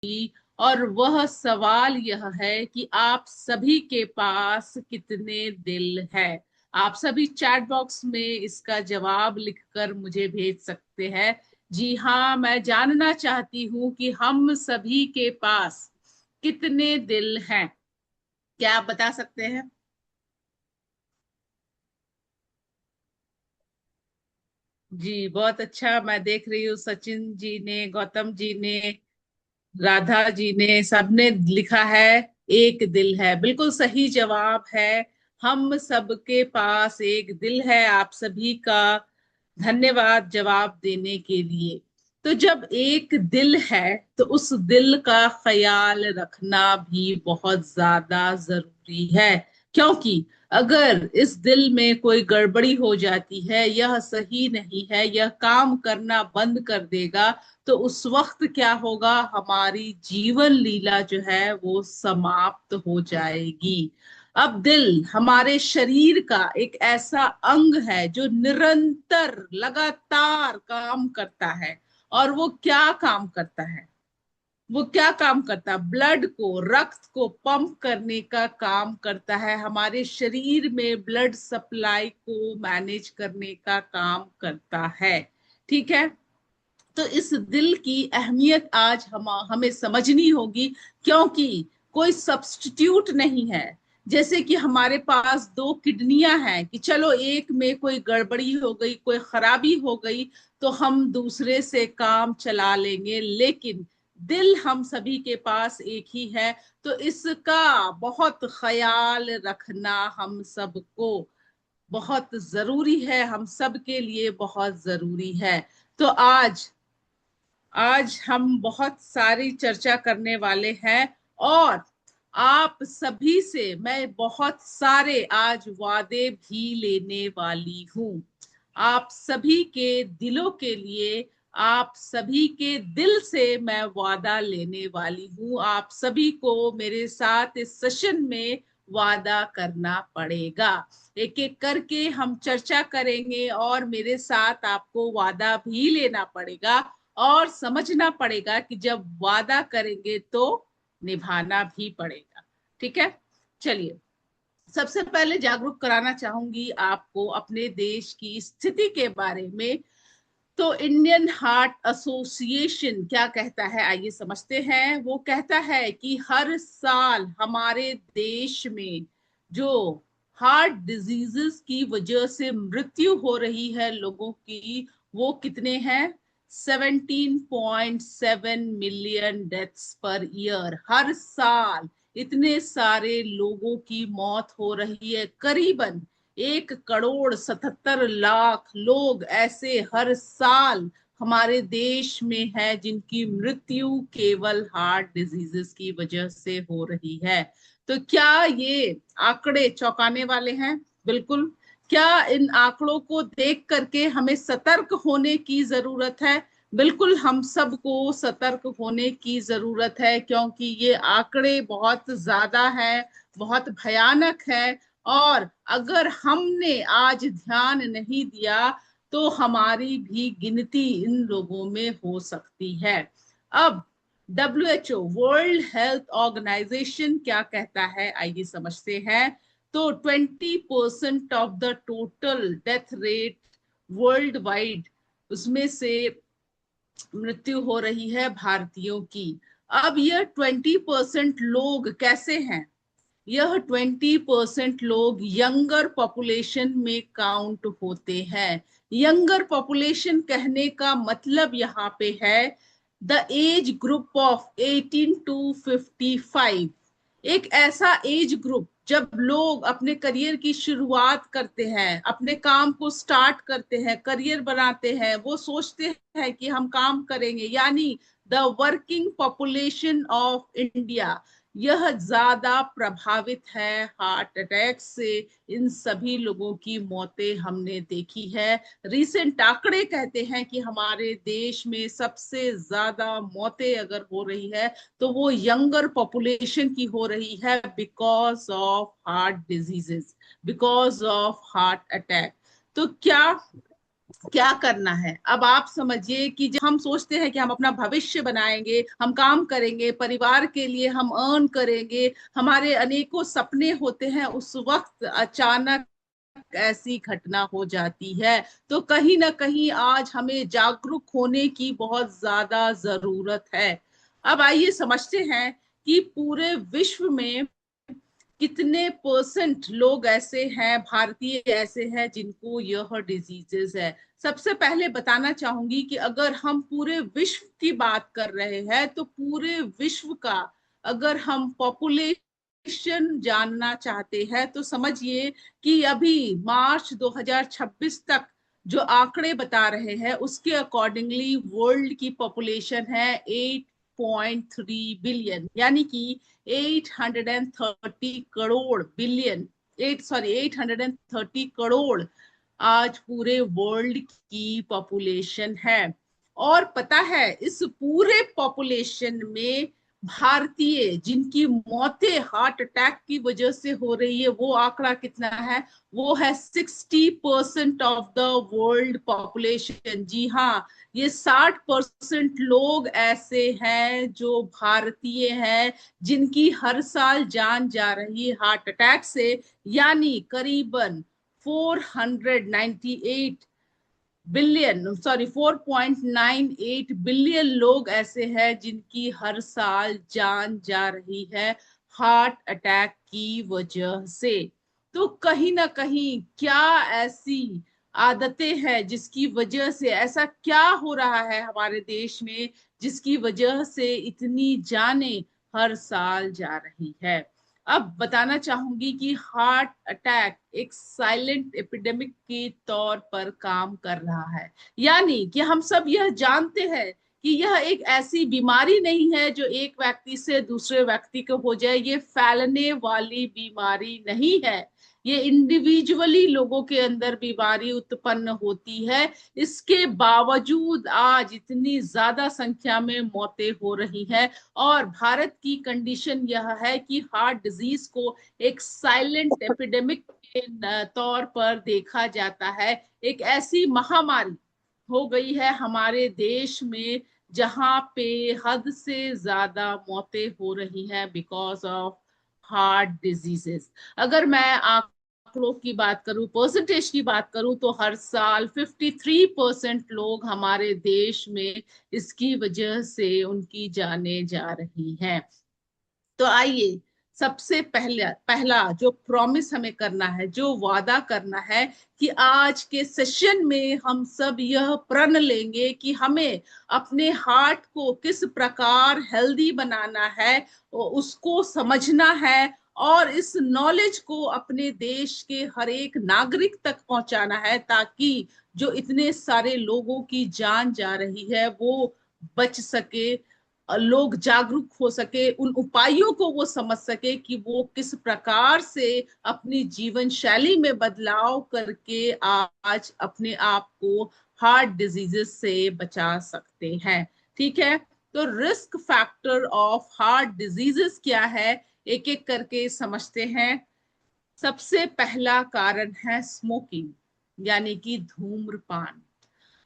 और वह सवाल यह है कि आप सभी के पास कितने दिल है। आप सभी चैट बॉक्स में इसका जवाब लिखकर मुझे भेज सकते हैं। जी हाँ, मैं जानना चाहती हूँ कि हम सभी के पास कितने दिल हैं। क्या आप बता सकते हैं? जी बहुत अच्छा, मैं देख रही हूँ सचिन जी ने, गौतम जी ने, राधा जी ने, सबने लिखा है एक दिल है। बिल्कुल सही जवाब है। हम सबके पास एक दिल है। आप सभी का धन्यवाद जवाब देने के लिए। तो जब एक दिल है तो उस दिल का ख्याल रखना भी बहुत ज्यादा जरूरी है। क्योंकि अगर इस दिल में कोई गड़बड़ी हो जाती है, यह सही नहीं है, यह काम करना बंद कर देगा, तो उस वक्त क्या होगा? हमारी जीवन लीला जो है वो समाप्त हो जाएगी। अब दिल हमारे शरीर का एक ऐसा अंग है जो निरंतर लगातार काम करता है। और वो क्या काम करता है? वो क्या काम करता है? ब्लड को, रक्त को पंप करने का काम करता है। हमारे शरीर में ब्लड सप्लाई को मैनेज करने का काम करता है। ठीक है। तो इस दिल की अहमियत आज हमें समझनी होगी। क्योंकि कोई सब्स्टिट्यूट नहीं है। जैसे कि हमारे पास दो किडनियां हैं, कि चलो एक में कोई गड़बड़ी हो गई, कोई खराबी हो गई, तो हम दूसरे से काम चला लेंगे। लेकिन दिल हम सभी के पास एक ही है। तो इसका बहुत ख्याल रखना हम सबको बहुत जरूरी है, हम सबके लिए बहुत जरूरी है। तो आज आज हम बहुत सारी चर्चा करने वाले हैं। और आप सभी से मैं बहुत सारे आज वादे भी लेने वाली हूँ। आप सभी के दिलों के लिए, आप सभी के दिल से मैं वादा लेने वाली हूँ। आप सभी को मेरे साथ इस सेशन में वादा करना पड़ेगा। एक एक करके हम चर्चा करेंगे और मेरे साथ आपको वादा भी लेना पड़ेगा। और समझना पड़ेगा कि जब वादा करेंगे तो निभाना भी पड़ेगा। ठीक है। चलिए, सबसे पहले जागरूक कराना चाहूंगी आपको अपने देश की स्थिति के बारे में। तो इंडियन हार्ट एसोसिएशन क्या कहता है, आइए समझते हैं। वो कहता है कि हर साल हमारे देश में जो हार्ट डिजीजेस की वजह से मृत्यु हो रही है लोगों की, वो कितने हैं? 17.7 मिलियन डेथ्स पर ईयर। हर साल इतने सारे लोगों की मौत हो रही है। करीबन 1,77,00,000 लोग ऐसे हर साल हमारे देश में है जिनकी मृत्यु केवल हार्ट डिजीजेस की वजह से हो रही है। तो क्या ये आंकड़े चौंकाने वाले हैं? बिल्कुल। क्या इन आंकड़ों को देख करके हमें सतर्क होने की जरूरत है? बिल्कुल, हम सबको सतर्क होने की जरूरत है, क्योंकि ये आंकड़े बहुत ज्यादा है, बहुत भयानक है। और अगर हमने आज ध्यान नहीं दिया तो हमारी भी गिनती इन लोगों में हो सकती है। अब WHO, वर्ल्ड हेल्थ ऑर्गेनाइजेशन क्या कहता है, आइए समझते हैं। तो 20% of the total death rate world wide, उसमें से मृत्यु हो रही है भारतीयों की। अब यह 20% लोग कैसे हैं? यह 20% लोग यंगर पॉपुलेशन में काउंट होते हैं। यंगर पॉपुलेशन कहने का मतलब यहाँ पे है the age group of 18 to 55। एक ऐसा एज ग्रुप जब लोग अपने करियर की शुरुआत करते हैं, अपने काम को स्टार्ट करते हैं, करियर बनाते हैं, वो सोचते हैं कि हम काम करेंगे, यानी the working population of India, यह ज्यादा प्रभावित है हार्ट अटैक से। इन सभी लोगों की मौतें हमने देखी है। रिसेंट आंकड़े कहते हैं कि हमारे देश में सबसे ज्यादा मौतें अगर हो रही है तो वो यंगर पॉपुलेशन की हो रही है, because of heart diseases, because of heart attack. तो क्या क्या करना है। अब आप समझिए कि जब हम सोचते हैं कि हम अपना भविष्य बनाएंगे, हम काम करेंगे, परिवार के लिए हम अर्न करेंगे, हमारे अनेकों सपने होते हैं, उस वक्त अचानक ऐसी घटना हो जाती है। तो कहीं ना कहीं आज हमें जागरूक होने की बहुत ज्यादा जरूरत है। अब आइए समझते हैं कि पूरे विश्व में कितने परसेंट लोग ऐसे हैं, भारतीय ऐसे हैं जिनको यह डिजीजेस है। सबसे पहले बताना चाहूंगी कि अगर हम पूरे विश्व की बात कर रहे हैं तो पूरे विश्व का अगर हम पॉपुलेशन जानना चाहते हैं तो समझिए कि अभी मार्च 2026 तक जो आंकड़े बता रहे हैं उसके अकॉर्डिंगली वर्ल्ड की पॉपुलेशन है 8.3 बिलियन, यानी कि 830 करोड़ आज पूरे वर्ल्ड की पॉपुलेशन है। और पता है इस पूरे पॉपुलेशन में भारतीय जिनकी मौतें हार्ट अटैक की वजह से हो रही है वो आंकड़ा कितना है, वो है 60% ऑफ द वर्ल्ड पॉपुलेशन। जी हाँ, ये 60% लोग ऐसे हैं जो भारतीय हैं जिनकी हर साल जान जा रही है हार्ट अटैक से। यानी करीबन 498 लोग ऐसे हैं जिनकी हर साल जान जा रही है हार्ट अटैक की वजह से। तो कहीं ना कहीं क्या ऐसी आदतें हैं जिसकी वजह से ऐसा क्या हो रहा है हमारे देश में जिसकी वजह से इतनी जानें हर साल जा रही है। अब बताना चाहूंगी कि हार्ट अटैक एक साइलेंट एपिडेमिक के तौर पर काम कर रहा है। यानी कि हम सब यह जानते हैं कि यह एक ऐसी बीमारी नहीं है जो एक व्यक्ति से दूसरे व्यक्ति को हो जाए, ये फैलने वाली बीमारी नहीं है, ये इंडिविजुअली लोगों के अंदर बीमारी उत्पन्न होती है। इसके बावजूद आज इतनी ज्यादा संख्या में मौतें हो रही हैं। और भारत की कंडीशन यह है कि हार्ट डिजीज को एक साइलेंट एपिडेमिक के तौर पर देखा जाता है। एक ऐसी महामारी हो गई है हमारे देश में जहां पे हद से ज्यादा मौतें हो रही हैं बिकॉज ऑफ हार्ट डिजीजेस। अगर मैं आंकड़ों की बात करूं, परसेंटेज की बात करूं, तो हर साल 53% लोग हमारे देश में इसकी वजह से उनकी जाने जा रही हैं। तो आइए सबसे पहले पहला जो प्रॉमिस हमें करना है, जो वादा करना है, कि आज के सेशन में हम सब यह प्रण लेंगे कि हमें अपने हार्ट को किस प्रकार हेल्दी बनाना है, उसको समझना है और इस नॉलेज को अपने देश के हर एक नागरिक तक पहुंचाना है ताकि जो इतने सारे लोगों की जान जा रही है वो बच सके, लोग जागरूक हो सके, उन उपायों को वो समझ सके कि वो किस प्रकार से अपनी जीवन शैली में बदलाव करके आज अपने आप को हार्ट डिजीजेस से बचा सकते हैं। ठीक है, तो risk factor of heart diseases क्या है, एक एक करके समझते हैं। सबसे पहला कारण है स्मोकिंग, यानी कि धूम्रपान।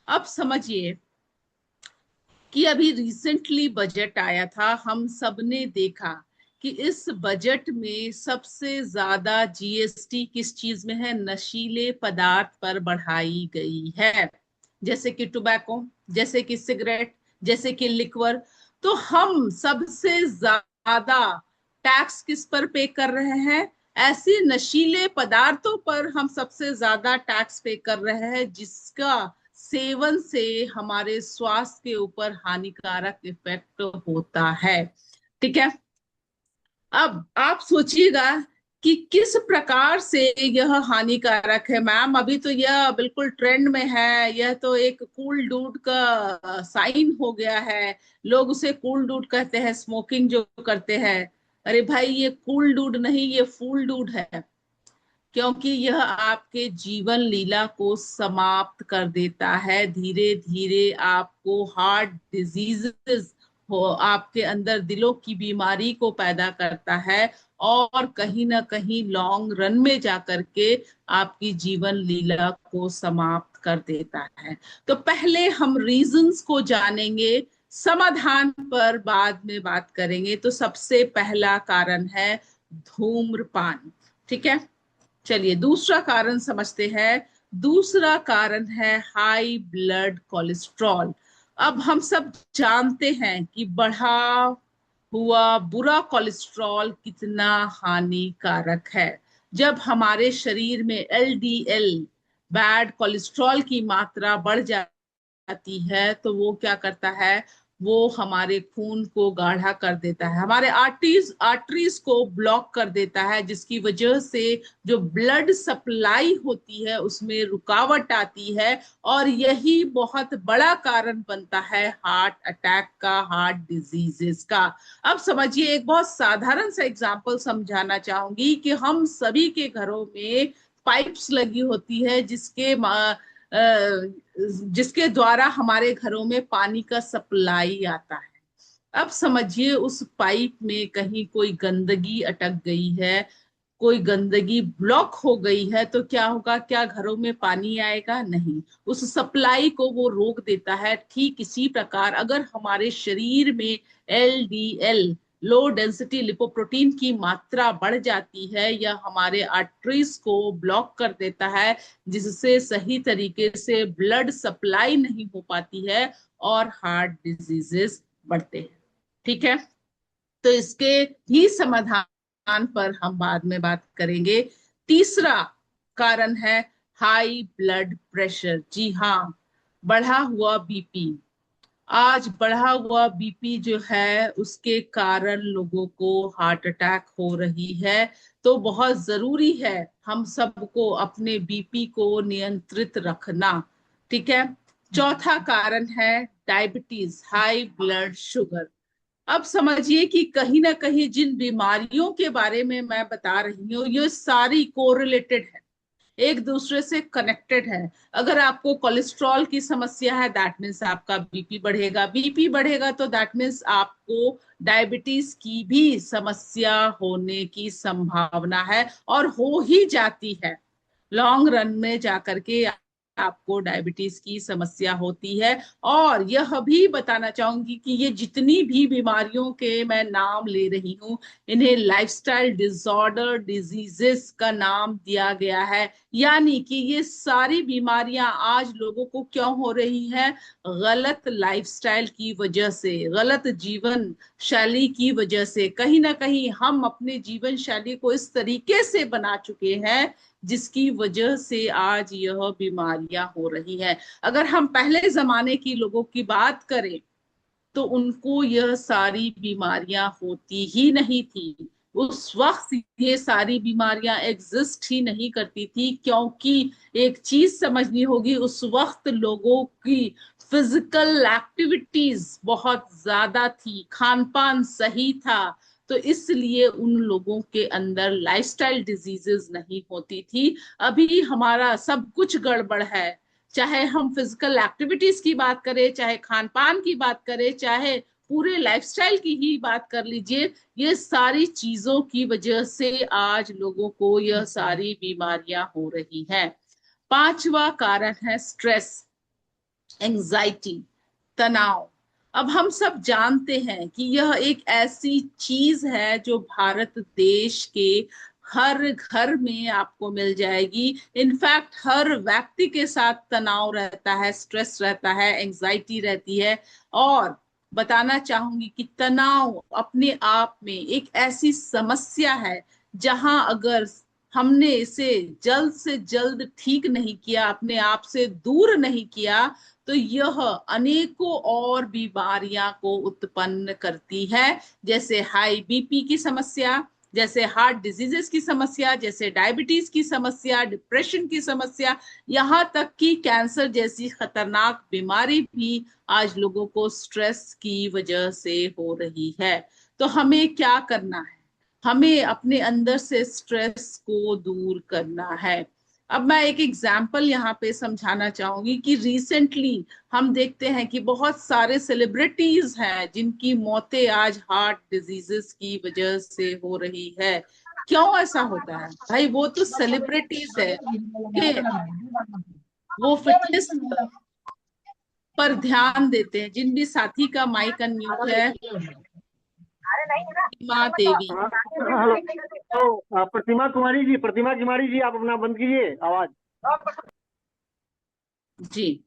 अब समझिए कि अभी रिसेंटली बजट आया था, हम सबने देखा कि इस बजट में सबसे ज्यादा जीएसटी किस चीज में है, नशीले पदार्थ पर बढ़ाई गई है। जैसे कि टोबैको, जैसे कि सिगरेट, जैसे कि लिक्वर। तो हम सबसे ज्यादा टैक्स किस पर पे कर रहे हैं, ऐसे नशीले पदार्थों पर हम सबसे ज्यादा टैक्स पे कर रहे हैं जिसका सेवन से हमारे स्वास्थ्य के ऊपर हानिकारक इफेक्ट होता है। ठीक है, अब आप सोचिएगा कि किस प्रकार से यह हानिकारक है। मैम अभी तो यह बिल्कुल ट्रेंड में है, यह तो एक कूल डूड का साइन हो गया है, लोग उसे कूल डूड कहते हैं, स्मोकिंग जो करते हैं। अरे भाई ये कूल डूड नहीं, ये फूल डूड है, क्योंकि यह आपके जीवन लीला को समाप्त कर देता है। धीरे धीरे आपको हार्ट डिजीजेस हो, आपके अंदर दिलों की बीमारी को पैदा करता है, और कहीं ना कहीं लॉन्ग रन में जाकर के आपकी जीवन लीला को समाप्त कर देता है। तो पहले हम रीजंस को जानेंगे, समाधान पर बाद में बात करेंगे। तो सबसे पहला कारण है धूम्रपान। ठीक है, चलिए दूसरा कारण समझते हैं। दूसरा कारण है हाई ब्लड कोलेस्ट्रॉल। अब हम सब जानते हैं कि बढ़ा हुआ बुरा कोलेस्ट्रॉल कितना हानिकारक है। जब हमारे शरीर में एलडीएल, बैड कोलेस्ट्रॉल की मात्रा बढ़ जाती है, तो वो क्या करता है, वो हमारे खून को गाढ़ा कर देता है, हमारे आर्टरीज को ब्लॉक कर देता है, जिसकी वजह से जो ब्लड सप्लाई होती है उसमें रुकावट आती है, और यही बहुत बड़ा कारण बनता है हार्ट अटैक का, हार्ट डिजीजेस का। अब समझिए, एक बहुत साधारण सा एग्जांपल समझाना चाहूंगी कि हम सभी के घरों में पाइप्स लगी होती है, जिसके द्वारा हमारे घरों में पानी का सप्लाई आता है। अब समझिए, उस पाइप में कहीं कोई गंदगी अटक गई है, कोई गंदगी ब्लॉक हो गई है, तो क्या होगा? क्या घरों में पानी आएगा? नहीं, उस सप्लाई को वो रोक देता है। ठीक इसी प्रकार अगर हमारे शरीर में एलडीएल, लो डेंसिटी लिपोप्रोटीन की मात्रा बढ़ जाती है, या हमारे आर्टरीज को ब्लॉक कर देता है, जिससे सही तरीके से ब्लड सप्लाई नहीं हो पाती है, और हार्ट डिजीजेस बढ़ते हैं। ठीक है, तो इसके भी समाधान पर हम बाद में बात करेंगे। तीसरा कारण है हाई ब्लड प्रेशर। जी हाँ, बढ़ा हुआ बीपी। आज बढ़ा हुआ बीपी जो है, उसके कारण लोगों को हार्ट अटैक हो रही है। तो बहुत जरूरी है हम सबको अपने बीपी को नियंत्रित रखना। ठीक है, चौथा कारण है डायबिटीज, हाई ब्लड शुगर। अब समझिए कि कहीं ना कहीं जिन बीमारियों के बारे में मैं बता रही हूँ, ये सारी कोरिलेटेड है, एक दूसरे से कनेक्टेड है। अगर आपको कोलेस्ट्रॉल की समस्या है, दैट मीन्स आपका बीपी बढ़ेगा, बीपी बढ़ेगा तो दैट मीन्स आपको डायबिटीज की भी समस्या होने की संभावना है, और हो ही जाती है। लॉन्ग रन में जाकर के आपको डायबिटीज की समस्या होती है। और यह भी बताना चाहूंगी कि ये जितनी भी बीमारियों के मैं नाम ले रही हूँ, इन्हें लाइफस्टाइल डिसऑर्डर डिजीजेस का नाम दिया गया है। यानी कि ये सारी बीमारियां आज लोगों को क्यों हो रही हैं? गलत लाइफस्टाइल की वजह से, गलत जीवन शैली की वजह से। कहीं ना कहीं हम अपने जीवन शैली को इस तरीके से बना चुके हैं, जिसकी वजह से आज यह बीमारियां हो रही हैं। अगर हम पहले जमाने की लोगों की बात करें, तो उनको यह सारी बीमारियां होती ही नहीं थी। उस वक्त ये सारी बीमारियां एग्जिस्ट ही नहीं करती थी, क्योंकि एक चीज समझनी होगी, उस वक्त लोगों की फिजिकल एक्टिविटीज बहुत ज्यादा थी, खान पान सही था, तो इसलिए उन लोगों के अंदर लाइफस्टाइल डिजीजेस नहीं होती थी। अभी हमारा सब कुछ गड़बड़ है, चाहे हम फिजिकल एक्टिविटीज की बात करें, चाहे खान पान की बात करें, चाहे पूरे लाइफस्टाइल की ही बात कर लीजिए, ये सारी चीजों की वजह से आज लोगों को यह सारी बीमारियां हो रही हैं। पांचवा कारण है स्ट्रेस, एंजाइटी, तनाव। अब हम सब जानते हैं कि यह एक ऐसी चीज है जो भारत देश के हर घर में आपको मिल जाएगी। इनफैक्ट हर व्यक्ति के साथ तनाव रहता है, स्ट्रेस रहता है, एंजाइटी रहती है। और बताना चाहूंगी कि तनाव अपने आप में एक ऐसी समस्या है, जहां अगर हमने इसे जल्द से जल्द ठीक नहीं किया, अपने आप से दूर नहीं किया, तो यह अनेकों और बीमारियां को उत्पन्न करती है, जैसे हाई बीपी की समस्या, जैसे हार्ट डिजीजेस की समस्या, जैसे डायबिटीज की समस्या, डिप्रेशन की समस्या, यहाँ तक कि कैंसर जैसी खतरनाक बीमारी भी आज लोगों को स्ट्रेस की वजह से हो रही है। तो हमें क्या करना है? हमें अपने अंदर से स्ट्रेस को दूर करना है। अब मैं एक एग्जाम्पल यहाँ पे समझाना चाहूंगी कि रिसेंटली हम देखते हैं कि बहुत सारे सेलिब्रिटीज हैं जिनकी मौतें आज हार्ट डिजीजेस की वजह से हो रही है। क्यों ऐसा होता है भाई? वो तो सेलिब्रिटीज है कि वो फिटनेस पर ध्यान देते हैं। जिन भी साथी का माइक अनम्यूट है, सीमा देवी। हाँ, हेलो। तो प्रतिमा कुमारी जी, आप अपना बंद कीजिए आवाज। जी,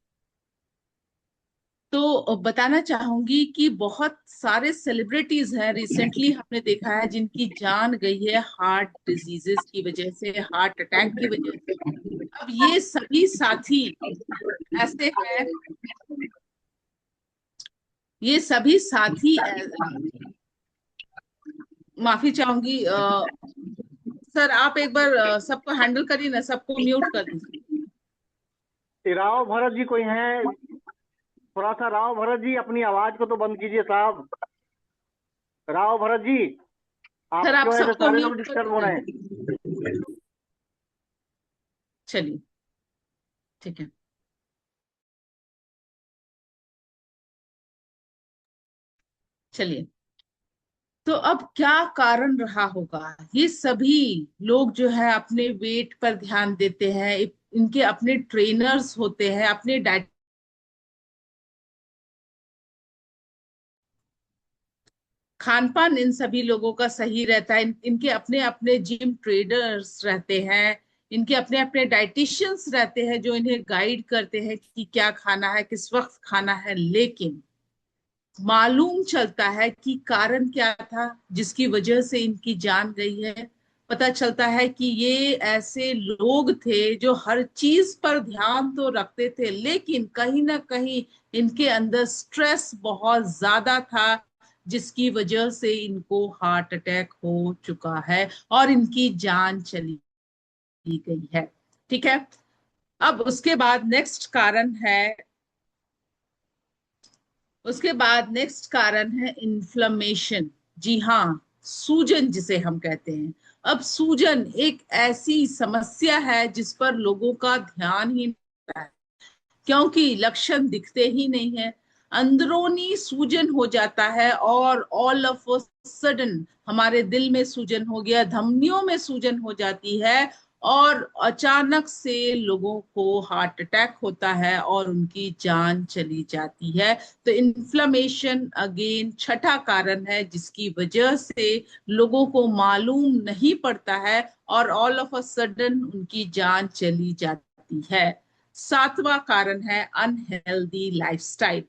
तो बताना चाहूंगी कि बहुत सारे सेलिब्रिटीज हैं रिसेंटली हमने देखा है जिनकी जान गई है हार्ट डिजीजेस की वजह से, हार्ट अटैक की वजह से। अब ये सभी साथी ऐसे हैं, ये सभी साथी माफी चाहूंगी सर, आप एक बार सबको हैंडल करिए ना, सबको म्यूट कर दीजिए। राव भरत जी कोई हैं? थोड़ा सा राव भरत जी अपनी आवाज को तो बंद कीजिए साहब। राव भरत जी, सर आपकी आप वजह से सबको सारे लोग म्यूट कर डिस्टर्ब हो रहे हैं। दीजिए। चलिए, ठीक है। चलिए, तो अब क्या कारण रहा होगा? ये सभी लोग जो है अपने वेट पर ध्यान देते हैं, इनके अपने ट्रेनर्स होते हैं, अपने डाइट, खान पान इन सभी लोगों का सही रहता है। इनके अपने अपने जिम ट्रेनर्स रहते हैं, इनके अपने अपने डाइटिशियंस रहते हैं जो इन्हें गाइड करते हैं कि क्या खाना है, किस वक्त खाना है। लेकिन मालूम चलता है कि कारण क्या था जिसकी वजह से इनकी जान गई है। पता चलता है कि ये ऐसे लोग थे जो हर चीज पर ध्यान तो रखते थे, लेकिन कहीं ना कहीं इनके अंदर स्ट्रेस बहुत ज्यादा था, जिसकी वजह से इनको हार्ट अटैक हो चुका है और इनकी जान चली गई है। ठीक है। अब उसके बाद नेक्स्ट कारण है इन्फ्लेमेशन। जी हाँ, सूजन जिसे हम कहते हैं। अब सूजन एक ऐसी समस्या है जिस पर लोगों का ध्यान ही नहीं है, क्योंकि लक्षण दिखते ही नहीं है। अंदरूनी सूजन हो जाता है और ऑल ऑफ अ सडन हमारे दिल में सूजन हो गया, धमनियों में सूजन हो जाती है, और अचानक से लोगों को हार्ट अटैक होता है और उनकी जान चली जाती है। तो इन्फ्लेमेशन अगेन छठा कारण है जिसकी वजह से लोगों को मालूम नहीं पड़ता है और ऑल ऑफ अ सडन उनकी जान चली जाती है। सातवां कारण है अनहेल्दी लाइफस्टाइल।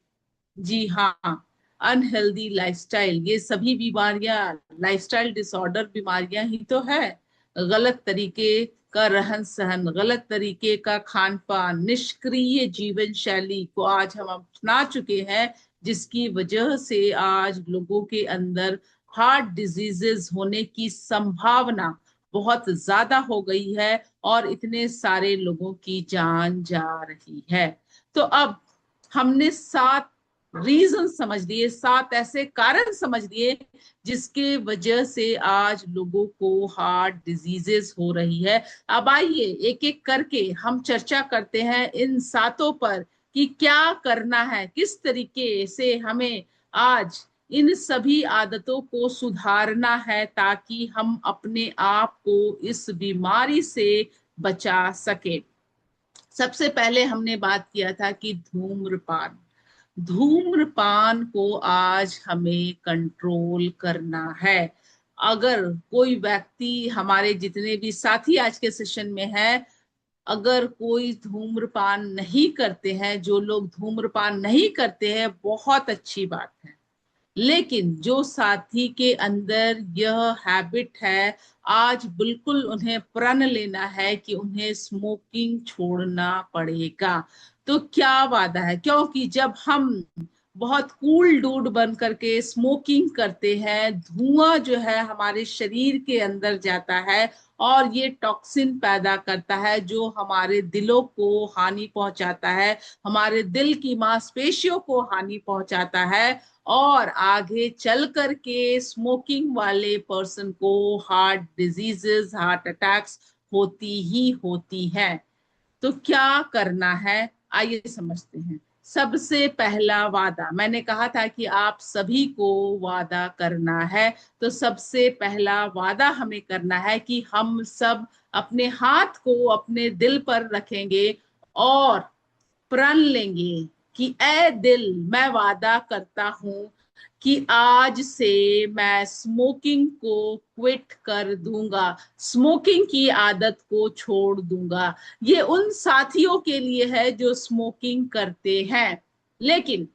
जी हाँ, अनहेल्दी लाइफस्टाइल, ये सभी बीमारियां लाइफस्टाइल डिसऑर्डर बीमारियां ही तो है। गलत तरीके का रहन सहन, गलत तरीके का खान पान, निष्क्रिय जीवन शैली को आज हम अपना चुके हैं, जिसकी वजह से आज लोगों के अंदर हार्ट डिजीजेस होने की संभावना बहुत ज्यादा हो गई है और इतने सारे लोगों की जान जा रही है। तो अब हमने 7 रीजन समझ लिए, 7 ऐसे कारण समझ लिए जिसके वजह से आज लोगों को हार्ट डिजीजेस हो रही है। अब आइए एक एक करके हम चर्चा करते हैं इन सातों पर कि क्या करना है, किस तरीके से हमें आज इन सभी आदतों को सुधारना है ताकि हम अपने आप को इस बीमारी से बचा सके। सबसे पहले हमने बात किया था कि धूम्रपान, धूम्रपान को आज हमें कंट्रोल करना है। अगर कोई व्यक्ति, हमारे जितने भी साथी आज के सेशन में है, अगर कोई धूम्रपान नहीं करते हैं, जो लोग धूम्रपान नहीं करते हैं, बहुत अच्छी बात है। लेकिन जो साथी के अंदर यह हैबिट है, आज बिल्कुल उन्हें प्रण लेना है कि उन्हें स्मोकिंग छोड़ना पड़ेगा। तो क्या वादा है? क्योंकि जब हम बहुत कूल डूड बन करके स्मोकिंग करते हैं, धुआं जो है हमारे शरीर के अंदर जाता है और ये टॉक्सिन पैदा करता है जो हमारे दिलों को हानि पहुंचाता है, हमारे दिल की मांसपेशियों को हानि पहुंचाता है, और आगे चल करके स्मोकिंग वाले पर्सन को हार्ट डिजीजेस, हार्ट अटैक्स होती ही होती है। तो क्या करना है, आइए समझते हैं। सबसे पहला वादा, मैंने कहा था कि आप सभी को वादा करना है। तो सबसे पहला वादा हमें करना है कि हम सब अपने हाथ को अपने दिल पर रखेंगे और प्रण लेंगे कि ए दिल, मैं वादा करता हूं कि आज से मैं स्मोकिंग को क्विट कर दूंगा, स्मोकिंग की आदत को छोड़ दूंगा। ये उन साथियों के लिए है जो स्मोकिंग करते हैं, लेकिन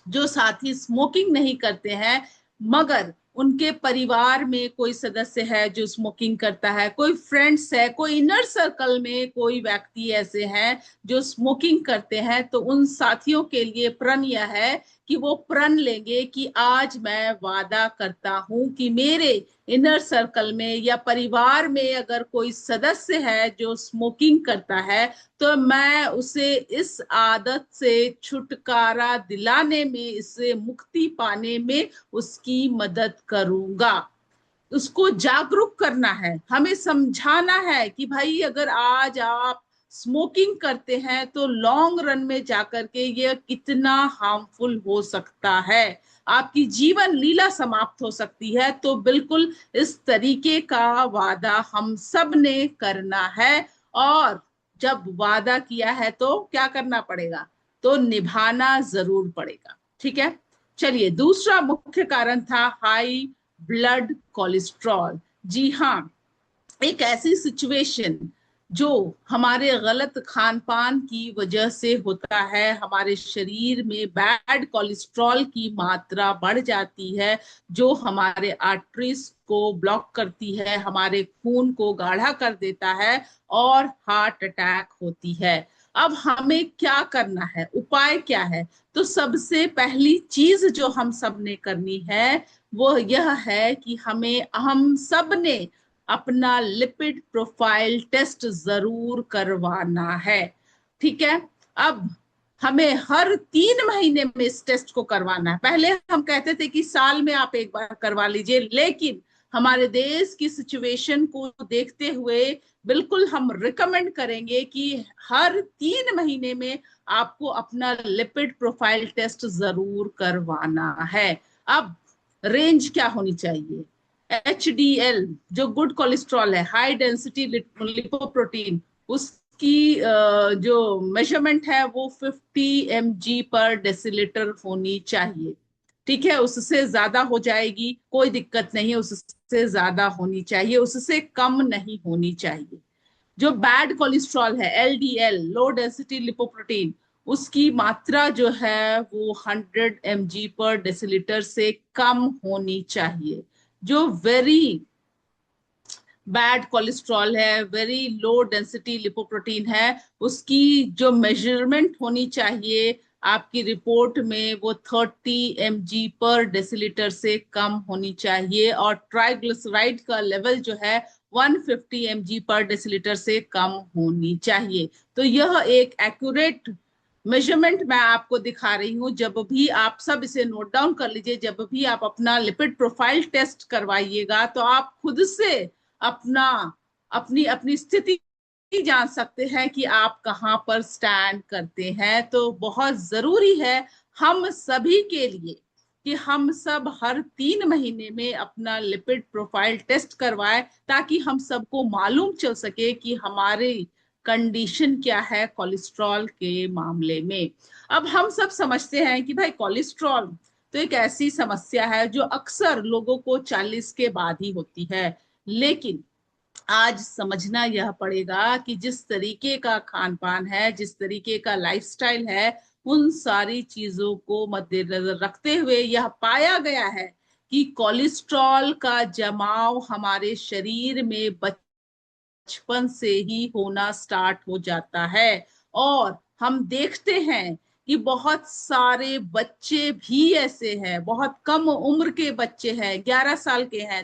जो साथी स्मोकिंग नहीं करते हैं मगर उनके परिवार में कोई सदस्य है जो स्मोकिंग करता है, कोई फ्रेंड्स है, कोई इनर सर्कल में कोई व्यक्ति ऐसे हैं जो स्मोकिंग करते हैं, तो उन साथियों के लिए प्रण यह है कि वो प्रण लेंगे कि आज मैं वादा करता हूं कि मेरे इनर सर्कल में या परिवार में अगर कोई सदस्य है जो स्मोकिंग करता है तो मैं उसे इस आदत से छुटकारा दिलाने में, इससे मुक्ति पाने में उसकी मदद करूंगा। उसको जागरूक करना है, हमें समझाना है कि भाई अगर आज आप स्मोकिंग करते हैं तो लॉन्ग रन में जाकर के ये कितना हार्मफुल हो सकता है, आपकी जीवन लीला समाप्त हो सकती है। तो बिल्कुल इस तरीके का वादा हम सब ने करना है, और जब वादा किया है तो क्या करना पड़ेगा, तो निभाना जरूर पड़ेगा। ठीक है, चलिए, दूसरा मुख्य कारण था हाई ब्लड कोलेस्ट्रॉल। जी हाँ, एक ऐसी सिचुएशन जो हमारे गलत खान पान की वजह से होता है, हमारे शरीर में बैड कोलेस्ट्रॉल की मात्रा बढ़ जाती है, जो हमारे आर्टरीज को ब्लॉक करती है, हमारे खून को गाढ़ा कर देता है और हार्ट अटैक होती है। अब हमें क्या करना है, उपाय क्या है? तो सबसे पहली चीज जो हम सब ने करनी है वो यह है कि हम सब ने अपना लिपिड प्रोफाइल टेस्ट जरूर करवाना है। ठीक है, अब हमें हर 3 महीने में इस टेस्ट को करवाना है। पहले हम कहते थे कि साल में आप एक बार करवा लीजिए, लेकिन हमारे देश की सिचुएशन को देखते हुए बिल्कुल हम रिकमेंड करेंगे कि हर 3 महीने में आपको अपना लिपिड प्रोफाइल टेस्ट जरूर करवाना है। अब रेंज क्या होनी चाहिए? HDL जो गुड कोलेस्ट्रॉल है, हाई डेंसिटी लिपोप्रोटीन, उसकी जो मेजरमेंट है वो 50 mg/dL होनी चाहिए। ठीक है, उससे ज्यादा हो जाएगी कोई दिक्कत नहीं है, उससे ज्यादा होनी चाहिए, उससे कम नहीं होनी चाहिए। जो बैड कोलेस्ट्रॉल है, LDL लो डेंसिटी लिपोप्रोटीन, उसकी मात्रा जो है वो 100 mg/dL से कम होनी चाहिए। जो वेरी बैड कोलेस्ट्रॉल है, वेरी लो डेंसिटी लिपोप्रोटीन है, उसकी जो मेजरमेंट होनी चाहिए आपकी रिपोर्ट में वो 30 mg/dL से कम होनी चाहिए, और ट्राइग्लिसराइड का लेवल जो है 150 mg/dL से कम होनी चाहिए। तो यह एक एक्यूरेट मेजरमेंट मैं आपको दिखा रही हूं। जब भी आप सब इसे नोट डाउन कर लीजिए, जब भी आप अपना लिपिड प्रोफाइल टेस्ट करवाइएगा तो आप खुद से अपना अपनी अपनी स्थिति जान सकते हैं कि आप कहाँ पर स्टैंड करते हैं। तो बहुत जरूरी है हम सभी के लिए कि हम सब हर 3 महीने में अपना लिपिड प्रोफाइल टेस्ट करवाएं, ताकि हम सबको मालूम चल सके कि हमारी कंडीशन क्या है कोलेस्ट्रॉल के मामले में। अब हम सब समझते हैं कि भाई कोलेस्ट्रॉल तो एक ऐसी समस्या है जो अक्सर लोगों को 40 के बाद ही होती है, लेकिन आज समझना यह पड़ेगा कि जिस तरीके का खान पान है, जिस तरीके का लाइफस्टाइल है, उन सारी चीजों को मद्देनजर रखते हुए यह पाया गया है कि कोलेस्ट्रॉल का जमाव हमारे शरीर में बचपन से ही होना स्टार्ट हो जाता है। और हम देखते हैं कि बहुत सारे बच्चे भी ऐसे हैं, बहुत कम उम्र के बच्चे हैं, 11 साल के हैं,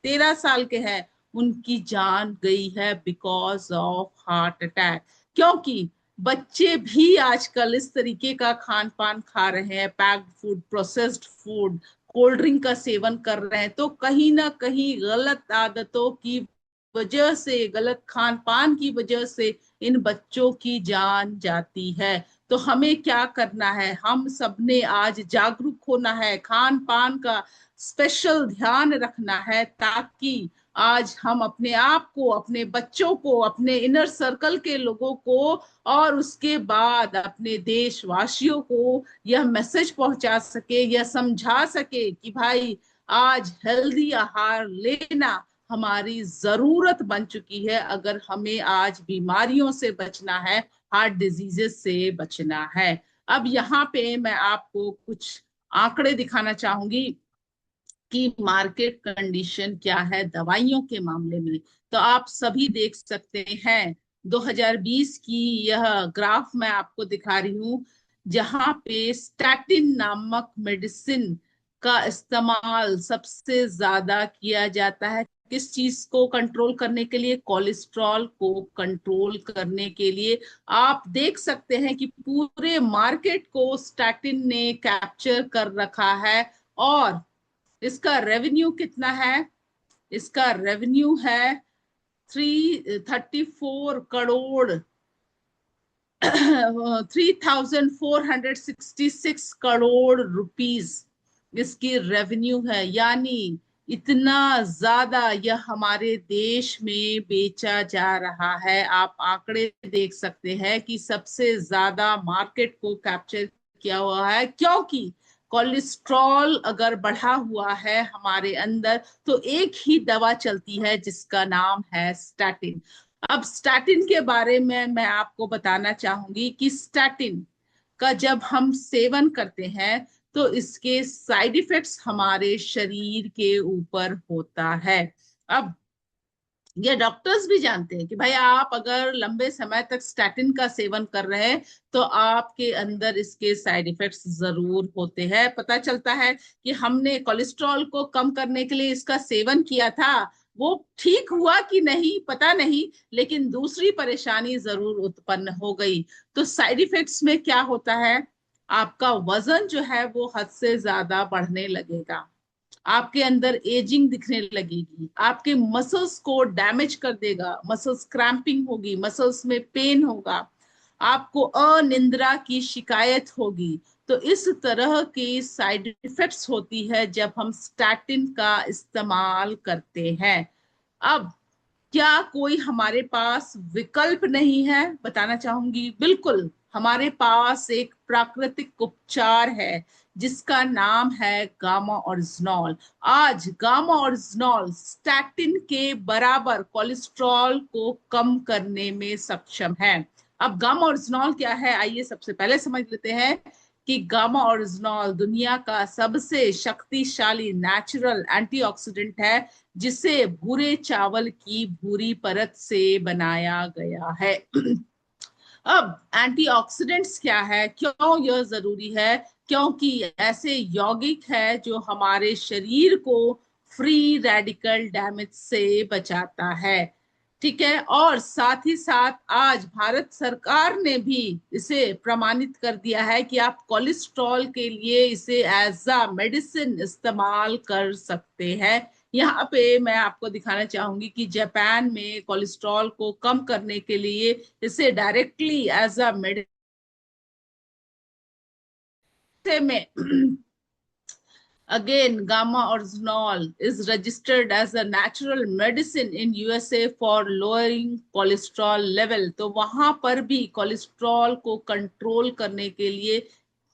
13 साल के हैं, उनकी जान गई है बिकॉज ऑफ हार्ट अटैक। क्योंकि बच्चे भी आजकल इस तरीके का खान पान खा रहे हैं, packed food, processed food, cold drink का सेवन कर रहे हैं, तो कहीं ना कहीं गलत आदतों की वजह से, गलत खान पान की वजह से इन बच्चों की जान जाती है। तो हमें क्या करना है, हम सबने आज जागरूक होना है, खान पान का स्पेशल ध्यान रखना है, ताकि आज हम अपने आप को, अपने बच्चों को, अपने इनर सर्कल के लोगों को और उसके बाद अपने देशवासियों को यह मैसेज पहुंचा सके, यह समझा सके कि भाई आज हेल्दी आहार लेना हमारी जरूरत बन चुकी है, अगर हमें आज बीमारियों से बचना है, हार्ट डिजीजेस से बचना है। अब यहाँ पे मैं आपको कुछ आंकड़े दिखाना चाहूंगी कि मार्केट कंडीशन क्या है दवाइयों के मामले में। तो आप सभी देख सकते हैं 2020 की यह ग्राफ मैं आपको दिखा रही हूँ, जहां पे स्टैटिन नामक मेडिसिन का इस्तेमाल सबसे ज्यादा किया जाता है। किस चीज को कंट्रोल करने के लिए? कोलेस्ट्रॉल को कंट्रोल करने के लिए। आप देख सकते हैं कि पूरे मार्केट को स्टैटिन ने कैप्चर कर रखा है। और इसका रेवेन्यू कितना है? इसका रेवेन्यू है 334 करोड़ 3466 करोड़ रुपीस इसकी रेवेन्यू है। यानी इतना ज्यादा यह हमारे देश में बेचा जा रहा है। आप आंकड़े देख सकते हैं कि सबसे ज्यादा मार्केट को कैप्चर किया हुआ है, क्योंकि कोलेस्ट्रॉल अगर बढ़ा हुआ है हमारे अंदर तो एक ही दवा चलती है जिसका नाम है स्टैटिन। अब स्टैटिन के बारे में मैं आपको बताना चाहूंगी कि स्टैटिन का जब हम सेवन करते हैं तो इसके साइड इफेक्ट्स हमारे शरीर के ऊपर होता है। अब ये डॉक्टर्स भी जानते हैं कि भाई आप अगर लंबे समय तक स्टैटिन का सेवन कर रहे हैं तो आपके अंदर इसके साइड इफेक्ट्स जरूर होते हैं। पता चलता है कि हमने कोलेस्ट्रॉल को कम करने के लिए इसका सेवन किया था, वो ठीक हुआ कि नहीं पता नहीं, लेकिन दूसरी परेशानी जरूर उत्पन्न हो गई। तो साइड इफेक्ट्स में क्या होता है? आपका वजन जो है वो हद से ज्यादा बढ़ने लगेगा, आपके अंदर एजिंग दिखने लगेगी, आपके मसल्स को डैमेज कर देगा, मसल्स क्रैम्पिंग होगी, मसल्स में पेन होगा, आपको अनिद्रा की शिकायत होगी। तो इस तरह की साइड इफेक्ट्स होती है जब हम स्टैटिन का इस्तेमाल करते हैं। अब क्या कोई हमारे पास विकल्प नहीं है? बताना चाहूंगी, बिल्कुल हमारे पास एक प्राकृतिक उपचार है जिसका नाम है गामा ओरिजिनॉल। आज गामा ओरिजिनॉल स्टैटिन के बराबर कोलेस्ट्रॉल को कम करने में सक्षम है। अब गामा ओरिजिनॉल क्या है, आइए सबसे पहले समझ लेते हैं कि गामा ओरिजिनॉल दुनिया का सबसे शक्तिशाली नेचुरल एंटीऑक्सीडेंट है, जिसे भूरे चावल की भूरी परत से बनाया गया है। अब एंटीऑक्सीडेंट्स क्या है, क्यों यह जरूरी है? क्योंकि ऐसे यौगिक है जो हमारे शरीर को फ्री रेडिकल डैमेज से बचाता है। ठीक है, और साथ ही साथ आज भारत सरकार ने भी इसे प्रमाणित कर दिया है कि आप कोलेस्ट्रॉल के लिए इसे एज अ मेडिसिन इस्तेमाल कर सकते हैं। यहाँ पे मैं आपको दिखाना चाहूंगी कि जापान में कोलेस्ट्रॉल को कम करने के लिए इसे डायरेक्टली एज अ मेडिसिन में again gamma oryzanol is registered as a natural medicine in USA for lowering cholesterol level। तो वहां पर भी कोलेस्ट्रॉल को कंट्रोल करने के लिए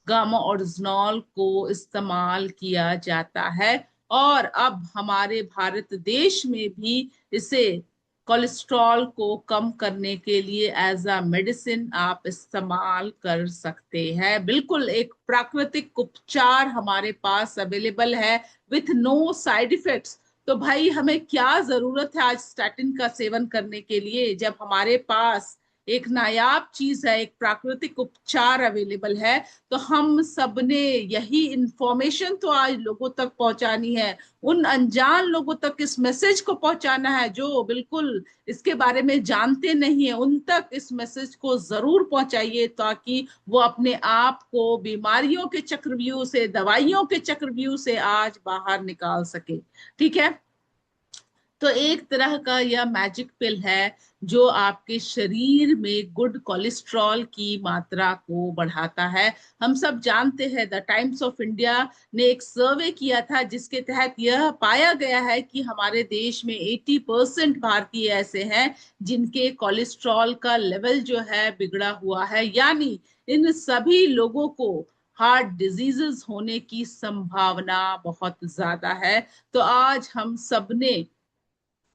गामा ओरिजिनॉल को इस्तेमाल किया जाता है। और अब हमारे भारत देश में भी इसे कोलेस्ट्रॉल को कम करने के लिए एज अ मेडिसिन आप इस्तेमाल कर सकते हैं। बिल्कुल एक प्राकृतिक उपचार हमारे पास अवेलेबल है विथ नो साइड इफेक्ट्स। तो भाई हमें क्या जरूरत है आज स्टैटिन का सेवन करने के लिए, जब हमारे पास एक नायाब चीज है, एक प्राकृतिक उपचार अवेलेबल है। तो हम सबने यही इंफॉर्मेशन तो आज लोगों तक पहुंचानी है, उन अनजान लोगों तक इस मैसेज को पहुंचाना है जो बिल्कुल इसके बारे में जानते नहीं है। उन तक इस मैसेज को जरूर पहुंचाइए ताकि वो अपने आप को बीमारियों के चक्रव्यूह से, दवाइयों के चक्रव्यूह से आज बाहर निकाल सके। ठीक है, तो एक तरह का यह मैजिक पिल है जो आपके शरीर में गुड कोलेस्ट्रॉल की मात्रा को बढ़ाता है। हम सब जानते हैं, द टाइम्स ऑफ इंडिया ने एक सर्वे किया था जिसके तहत यह पाया गया है कि हमारे देश में 80% भारतीय ऐसे हैं जिनके कोलेस्ट्रॉल का लेवल जो है बिगड़ा हुआ है, यानी इन सभी लोगों को हार्ट डिजीजेस होने की संभावना बहुत ज्यादा है। तो आज हम सबने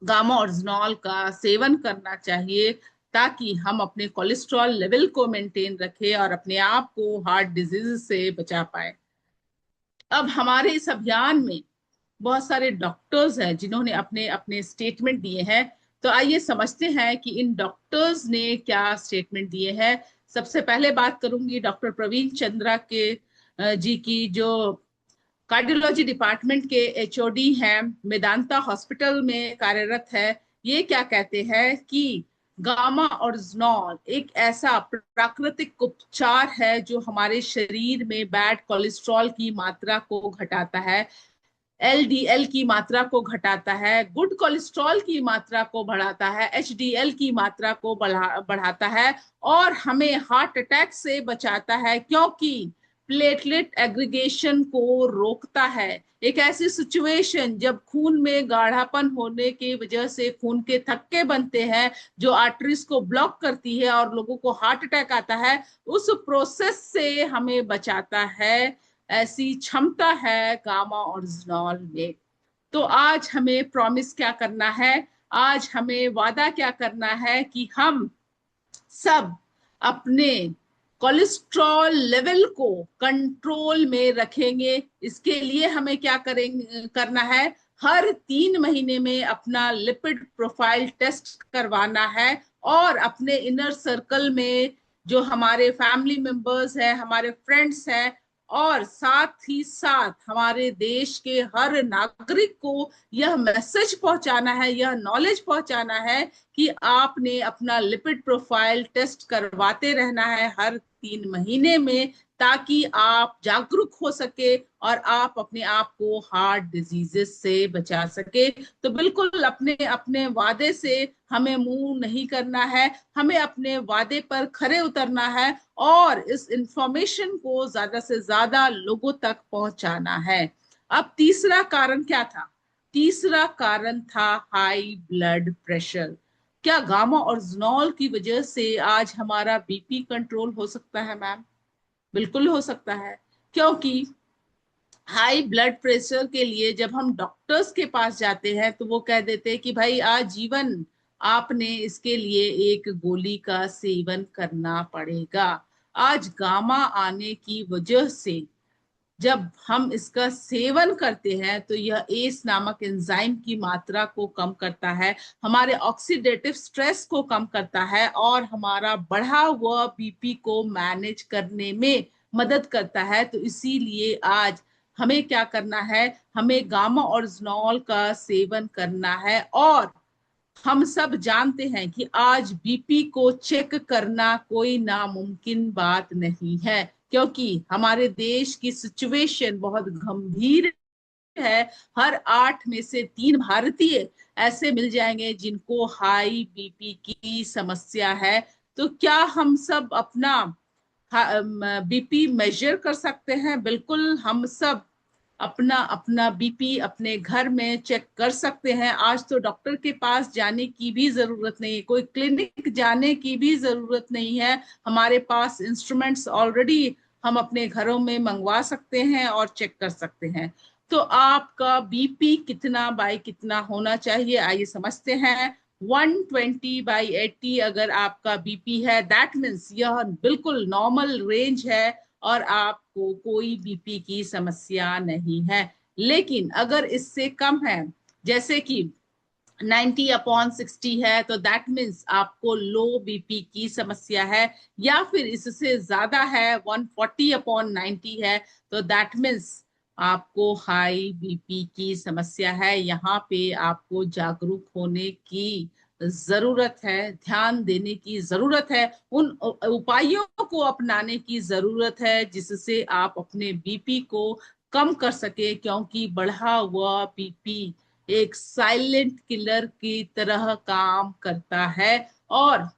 गामा ओरिजिनॉल का सेवन करना चाहिए ताकि हम अपने कोलेस्ट्रॉल लेवल को मेंटेन रखें और अपने आप को हार्ट डिजीज से बचा पाए। अब हमारे इस अभियान में बहुत सारे डॉक्टर्स हैं जिन्होंने अपने अपने स्टेटमेंट दिए हैं। तो आइए समझते हैं कि इन डॉक्टर्स ने क्या स्टेटमेंट दिए हैं। सबसे पहले बात करूंगी डॉक्टर प्रवीण चंद्रा के जी की, जो कार्डियोलॉजी डिपार्टमेंट के एचओडी हैं, मेदांता हॉस्पिटल में कार्यरत है। ये क्या कहते हैं कि गामा ओरिजिनॉल एक ऐसा प्राकृतिक उपचार है जो हमारे शरीर में बैड कोलेस्ट्रॉल की मात्रा को घटाता है, एलडीएल की मात्रा को घटाता है, गुड कोलेस्ट्रॉल की मात्रा को बढ़ाता है, एचडीएल की मात्रा को बढ़ाता है और हमें हार्ट अटैक से बचाता है, क्योंकि प्लेटलेट एग्रीगेशन को रोकता है। एक ऐसी सिचुएशन जब खून में गाढ़ापन होने की वजह से खून के थक्के बनते हैं जो आर्टरीज को ब्लॉक करती है और लोगों को हार्ट अटैक आता है, उस प्रोसेस से हमें बचाता है। ऐसी क्षमता है गामा ओरिजिनॉल में। तो आज हमें प्रॉमिस क्या करना है, आज हमें वादा क्या करना है कि हम सब अपने कोलेस्ट्रॉल लेवल को कंट्रोल में रखेंगे। इसके लिए हमें क्या करेंगे, करना है, हर 3 महीने में अपना लिपिड प्रोफाइल टेस्ट करवाना है और अपने इनर सर्कल में जो हमारे फैमिली मेंबर्स हैं, हमारे फ्रेंड्स हैं, और साथ ही साथ हमारे देश के हर नागरिक को यह मैसेज पहुंचाना है, यह नॉलेज पहुंचाना है कि आपने अपना लिपिड प्रोफाइल टेस्ट करवाते रहना है हर 3 महीने में, ताकि आप जागरूक हो सके और आप अपने आप को हार्ट डिजीजेस से बचा सके। तो बिल्कुल अपने अपने वादे से हमें मुंह नहीं करना है, हमें अपने वादे पर खरे उतरना है और इस इंफॉर्मेशन को ज्यादा से ज्यादा लोगों तक पहुंचाना है। अब तीसरा कारण क्या था? तीसरा कारण था हाई ब्लड प्रेशर। क्या गामा ओरिजिनॉल की वजह से आज हमारा बीपी कंट्रोल हो सकता है मैम? बिल्कुल हो सकता है, क्योंकि हाई ब्लड प्रेशर के लिए जब हम डॉक्टर्स के पास जाते हैं तो वो कह देते हैं कि भाई आजीवन आपने इसके लिए एक गोली का सेवन करना पड़ेगा। आज गामा आने की वजह से जब हम इसका सेवन करते हैं तो यह एस नामक एंजाइम की मात्रा को कम करता है, हमारे ऑक्सीडेटिव स्ट्रेस को कम करता है और हमारा बढ़ा हुआ बीपी को मैनेज करने में मदद करता है। तो इसीलिए आज हमें क्या करना है, हमें गामा ओरिजिनॉल का सेवन करना है। और हम सब जानते हैं कि आज बीपी को चेक करना कोई नामुमकिन बात नहीं है, क्योंकि हमारे देश की सिचुएशन बहुत गंभीर है। हर 8 में से 3 भारतीय ऐसे मिल जाएंगे जिनको हाई बीपी की समस्या है। तो क्या हम सब अपना बीपी मेजर कर सकते हैं? बिल्कुल, हम सब अपना अपना बीपी अपने घर में चेक कर सकते हैं। आज तो डॉक्टर के पास जाने की भी जरूरत नहीं है, कोई क्लिनिक जाने की भी जरूरत नहीं है। हमारे पास इंस्ट्रूमेंट्स ऑलरेडी हम अपने घरों में मंगवा सकते हैं और चेक कर सकते हैं। तो आपका बीपी कितना बाई कितना होना चाहिए, आइए समझते हैं। 120/80 अगर आपका बीपी है, दैट मीन्स यह बिल्कुल नॉर्मल रेंज है और आपको कोई बीपी की समस्या नहीं है। लेकिन अगर इससे कम है, जैसे कि 90/60 है, तो दैट मीन्स आपको लो बीपी की समस्या है। या फिर इससे ज्यादा है, 140/90 है, तो दैट मीन्स आपको हाई बीपी की समस्या है। यहाँ पे आपको जागरूक होने की जरूरत है, ध्यान देने की जरूरत है, उन उपायों को अपनाने की जरूरत है जिससे आप अपने बीपी को कम कर सके, क्योंकि बढ़ा हुआ बीपी एक साइलेंट किलर की तरह काम करता है। और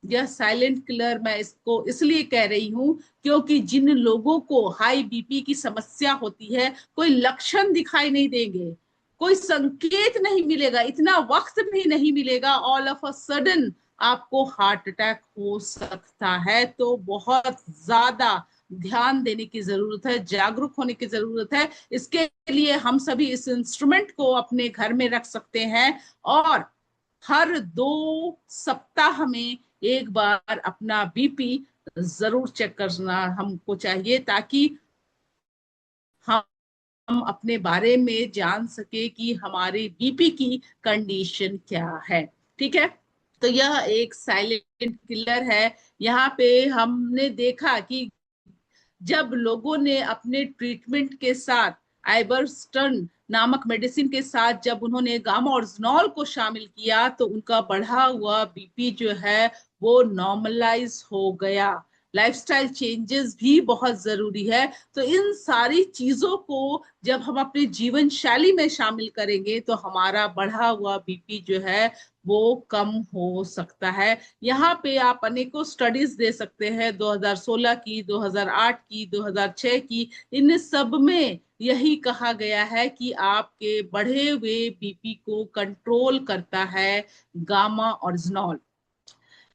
यह साइलेंट किलर मैं इसको इसलिए कह रही हूं क्योंकि जिन लोगों को हाई बीपी की समस्या होती है, कोई लक्षण दिखाई नहीं देंगे, कोई संकेत नहीं मिलेगा, इतना वक्त भी नहीं मिलेगा, ऑल ऑफ अ सडन आपको हार्ट अटैक हो सकता है। तो बहुत ज्यादा ध्यान देने की जरूरत है, जागरूक होने की जरूरत है। इसके लिए हम सभी इस इंस्ट्रूमेंट को अपने घर में रख सकते हैं और हर 2 सप्ताह में एक बार अपना बीपी जरूर चेक करना हमको चाहिए, ताकि हम अपने बारे में जान सके कि हमारी बीपी की कंडीशन क्या है। ठीक है, तो यह एक साइलेंट किलर है। यहाँ पे हमने देखा कि जब लोगों ने अपने ट्रीटमेंट के साथ आइबरस्टन नामक मेडिसिन के साथ जब उन्होंने गामा ऑरिजिनॉल को शामिल किया, तो उनका बढ़ा हुआ बीपी जो है वो नॉर्मलाइज हो गया। लाइफस्टाइल चेंजेस भी बहुत जरूरी है। तो इन सारी चीजों को जब हम अपने जीवन शैली में शामिल करेंगे तो हमारा बढ़ा हुआ बीपी जो है वो कम हो सकता है। यहाँ पे आप अनेकों स्टडीज दे सकते हैं, 2016 की, 2008 की, 2006 की। इन सब में यही कहा गया है कि आपके बढ़े हुए बीपी को कंट्रोल करता है gamma oryzanol.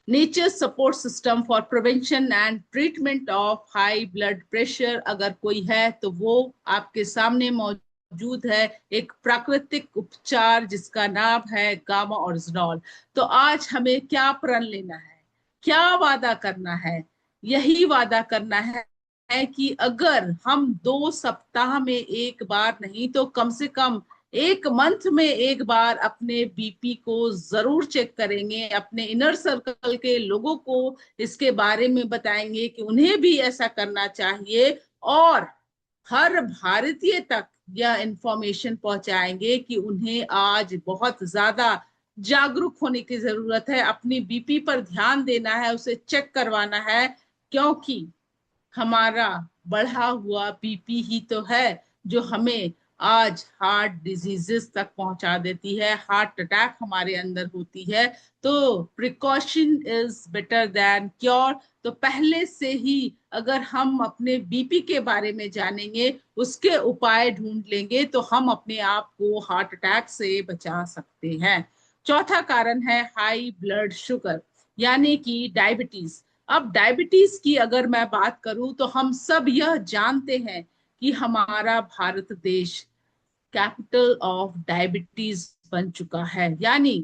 Nature support system for prevention and treatment of high blood pressure अगर कोई है तो वो आपके सामने मौजूद है, एक प्राकृतिक उपचार जिसका नाम है गामा ओरिजिनॉल। तो आज हमें क्या प्रण लेना है, क्या वादा करना है? यही वादा करना है कि अगर हम 2 सप्ताह में एक बार नहीं तो कम से कम एक मंथ में एक बार अपने बीपी को जरूर चेक करेंगे, अपने इनर सर्कल के लोगों को इसके बारे में बताएंगे कि उन्हें भी ऐसा करना चाहिए, और हर भारतीय तक यह इंफॉर्मेशन पहुंचाएंगे कि उन्हें आज बहुत ज्यादा जागरूक होने की जरूरत है, अपनी बीपी पर ध्यान देना है, उसे चेक करवाना है। क्योंकि हमारा बढ़ा हुआ बीपी ही तो है जो हमें आज हार्ट डिजीजेस तक पहुंचा देती है, हार्ट अटैक हमारे अंदर होती है। तो precaution is better than cure. तो पहले से ही अगर हम अपने बीपी के बारे में जानेंगे, उसके उपाय ढूंढ लेंगे, तो हम अपने आप को हार्ट अटैक से बचा सकते हैं। चौथा कारण है हाई ब्लड शुगर, यानी कि डायबिटीज। अब डायबिटीज की अगर मैं बात करूं तो हम सब यह जानते हैं कि हमारा भारत देश कैपिटल ऑफ डायबिटीज बन चुका है, यानी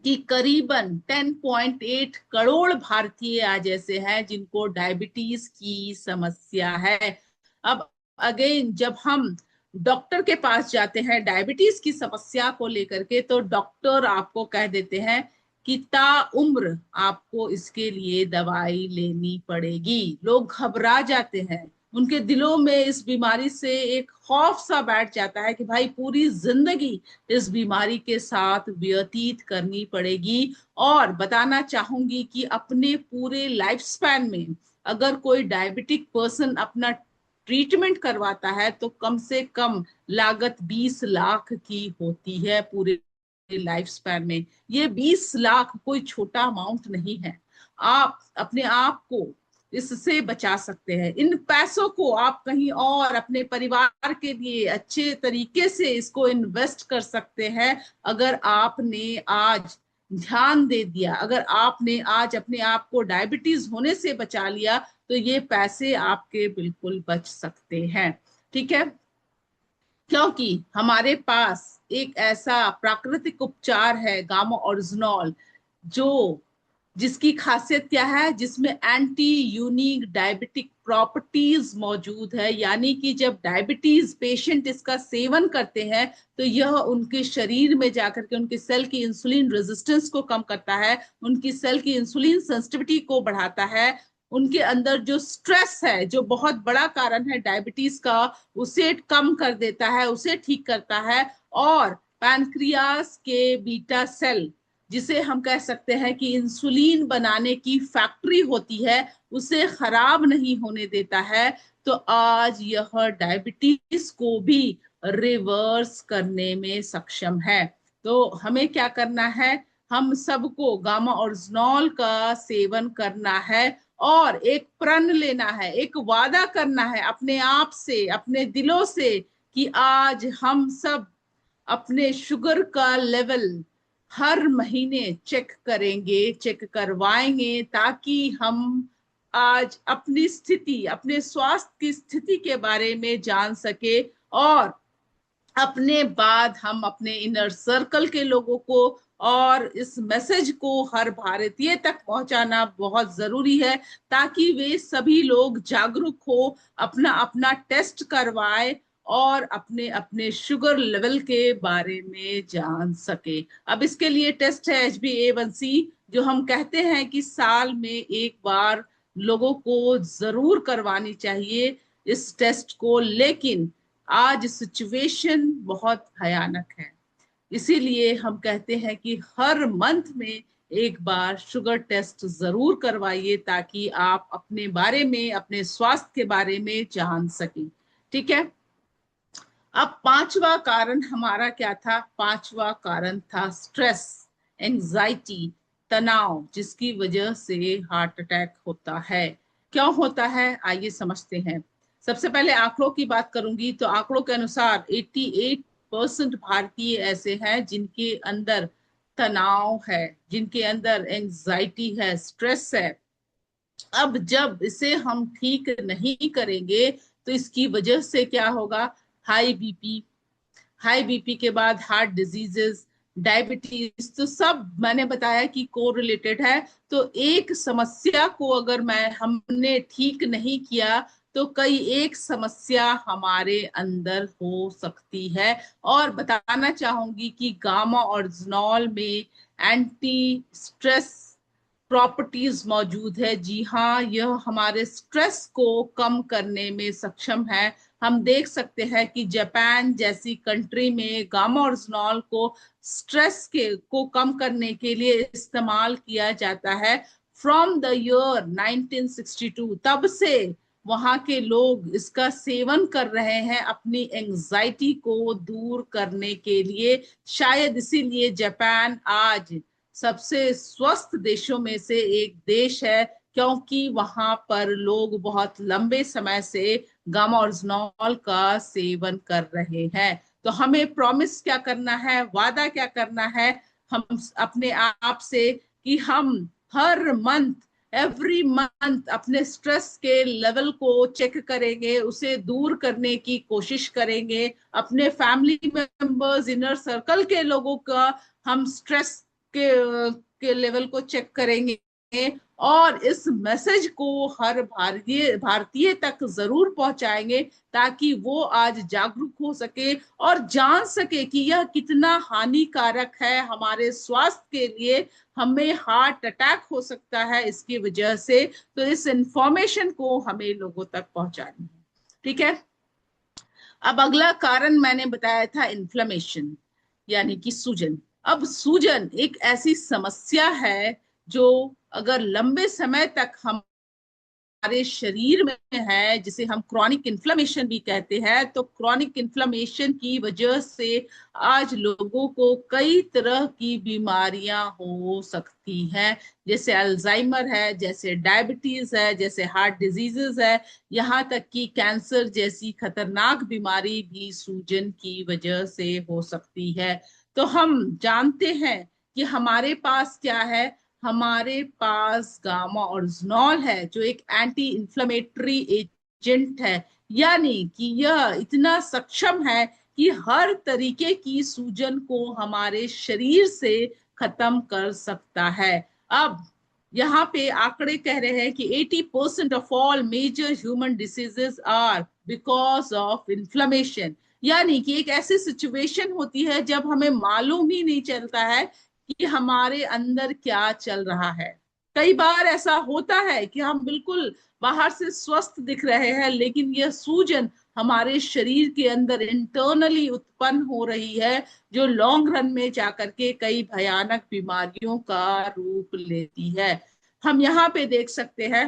कि करीबन 10.8 करोड़ भारतीय आज ऐसे हैं जिनको डायबिटीज की समस्या है। अब अगेन जब हम डॉक्टर के पास जाते हैं डायबिटीज की समस्या को लेकर के, तो डॉक्टर आपको कह देते हैं कि ताउम्र आपको इसके लिए दवाई लेनी पड़ेगी। लोग घबरा जाते हैं, उनके दिलों में इस बीमारी से एक खौफ सा बैठ जाता है कि भाई पूरी जिंदगी इस बीमारी के साथ व्यतीत करनी पड़ेगी। और बताना चाहूंगी कि अपने पूरे लाइफ स्पैन में अगर कोई डायबिटिक पर्सन अपना ट्रीटमेंट करवाता है तो कम से कम लागत 20 लाख की होती है पूरे लाइफ स्पैन में। ये 20 लाख कोई छोटा अमाउंट नहीं है। आप अपने आप को इससे बचा सकते हैं। इन पैसों को आप कहीं और अपने परिवार के लिए अच्छे तरीके से इसको इन्वेस्ट कर सकते हैं। अगर आपने आज ध्यान दे दिया, अगर आपने आज अपने आप को डायबिटीज होने से बचा लिया, तो ये पैसे आपके बिल्कुल बच सकते हैं। ठीक है, क्योंकि हमारे पास एक ऐसा प्राकृतिक उपचार है गामा ओरिजिनॉल, जो जिसकी खासियत क्या है, जिसमें एंटी यूनिक डायबिटिक प्रॉपर्टीज मौजूद है। यानी कि जब डायबिटीज पेशेंट इसका सेवन करते हैं तो यह उनके शरीर में जाकर के उनके सेल की इंसुलिन रेजिस्टेंस को कम करता है, उनकी सेल की इंसुलिन सेंसिटिविटी को बढ़ाता है, उनके अंदर जो स्ट्रेस है जो बहुत बड़ा कारण है डायबिटीज का, उसे कम कर देता है, उसे ठीक करता है। और पैनक्रियास के बीटा सेल जिसे हम कह सकते हैं कि इंसुलिन बनाने की फैक्ट्री होती है, उसे खराब नहीं होने देता है, तो आज यह डायबिटीज को भी रिवर्स करने में सक्षम है। तो हमें क्या करना है, हम सबको गामा ओरिजिनॉल का सेवन करना है और एक प्रण लेना है, एक वादा करना है अपने आप से, अपने दिलों से, कि आज हम सब अपने शुगर का लेवल हर महीने चेक करेंगे, चेक करवाएंगे, ताकि हम आज अपनी स्थिति, अपने स्वास्थ्य की स्थिति के बारे में जान सके, और अपने बाद हम अपने इनर सर्कल के लोगों को और इस मैसेज को हर भारतीय तक पहुंचाना बहुत जरूरी है, ताकि वे सभी लोग जागरूक हो, अपना अपना टेस्ट करवाए और अपने अपने शुगर लेवल के बारे में जान सके। अब इसके लिए टेस्ट है HbA1c, जो हम कहते हैं कि साल में एक बार लोगों को जरूर करवानी चाहिए इस टेस्ट को। लेकिन आज सिचुएशन बहुत भयानक है, इसीलिए हम कहते हैं कि हर मंथ में एक बार शुगर टेस्ट जरूर करवाइए, ताकि आप अपने बारे में, अपने स्वास्थ्य के बारे में जान सकें। ठीक है। अब पांचवा कारण हमारा क्या था? पांचवा कारण था स्ट्रेस, एंजाइटी, तनाव, जिसकी वजह से हार्ट अटैक होता है। क्यों होता है, आइए समझते हैं। सबसे पहले आंकड़ों की बात करूंगी, तो आंकड़ों के अनुसार 88% भारतीय ऐसे हैं जिनके अंदर तनाव है, जिनके अंदर एंजाइटी है, स्ट्रेस है। अब जब इसे हम ठीक नहीं करेंगे तो इसकी वजह से क्या होगा? हाई बीपी, हाई बीपी के बाद हार्ट डिजीजेस, डायबिटीज, तो सब मैंने बताया कि को रिलेटेड है। तो एक समस्या को अगर मैं हमने ठीक नहीं किया तो कई एक समस्या हमारे अंदर हो सकती है। और बताना चाहूंगी कि गामा ओरिजिनॉल में एंटी स्ट्रेस प्रॉपर्टीज मौजूद है। जी हाँ, यह हमारे स्ट्रेस को कम करने में सक्षम है। हम देख सकते हैं कि जापान जैसी कंट्री में गामा ओरिजिनॉल को स्ट्रेस के को कम करने के लिए इस्तेमाल किया जाता है। फ्रॉम द ईयर 1962 तब से वहां के लोग इसका सेवन कर रहे हैं अपनी एंजाइटी को दूर करने के लिए। शायद इसीलिए जापान आज सबसे स्वस्थ देशों में से एक देश है, क्योंकि वहां पर लोग बहुत लंबे समय से गामा ओरिजिनॉल का सेवन कर रहे हैं। तो हमें प्रॉमिस क्या करना है, वादा क्या करना है हम अपने आप से, कि हम हर मंथ, एवरी मंथ अपने स्ट्रेस के लेवल को चेक करेंगे, उसे दूर करने की कोशिश करेंगे। अपने फैमिली मेंबर्स, इनर सर्कल के लोगों का हम स्ट्रेस के लेवल को चेक करेंगे, और इस मैसेज को हर भारतीय भारतीय तक जरूर पहुंचाएंगे, ताकि वो आज जागरूक हो सके और जान सके कि यह कितना हानिकारक है हमारे स्वास्थ्य के लिए। हमें हार्ट अटैक हो सकता है इसकी वजह से। तो इस इंफॉर्मेशन को हमें लोगों तक पहुंचानी है। ठीक है। अब अगला कारण मैंने बताया था इन्फ्लेमेशन, यानी कि सूजन। अब सूजन एक ऐसी समस्या है जो अगर लंबे समय तक हमारे शरीर में है, जिसे हम क्रॉनिक इन्फ्लेमेशन भी कहते हैं, तो क्रॉनिक इन्फ्लेमेशन की वजह से आज लोगों को कई तरह की बीमारियां हो सकती हैं, जैसे अल्जाइमर है, जैसे डायबिटीज है, जैसे हार्ट डिजीजेस है, यहाँ तक कि कैंसर जैसी खतरनाक बीमारी भी सूजन की वजह से हो सकती है। तो हम जानते हैं कि हमारे पास क्या है, हमारे पास गामा ओरिजिनॉल है, जो एक एंटी इंफ्लेमेटरी एजेंट है, यानी कि यह इतना सक्षम है कि हर तरीके की सूजन को हमारे शरीर से खत्म कर सकता है। अब यहाँ पे आंकड़े कह रहे हैं कि 80% of all major human diseases are because of inflammation, यानी कि एक ऐसी सिचुएशन होती है जब हमें मालूम ही नहीं चलता है कि हमारे अंदर क्या चल रहा है। कई बार ऐसा होता है कि हम बिल्कुल बाहर से स्वस्थ दिख रहे हैं, लेकिन यह सूजन हमारे शरीर के अंदर इंटरनली उत्पन्न हो रही है, जो लॉन्ग रन में जाकर के कई भयानक बीमारियों का रूप लेती है। हम यहाँ पे देख सकते हैं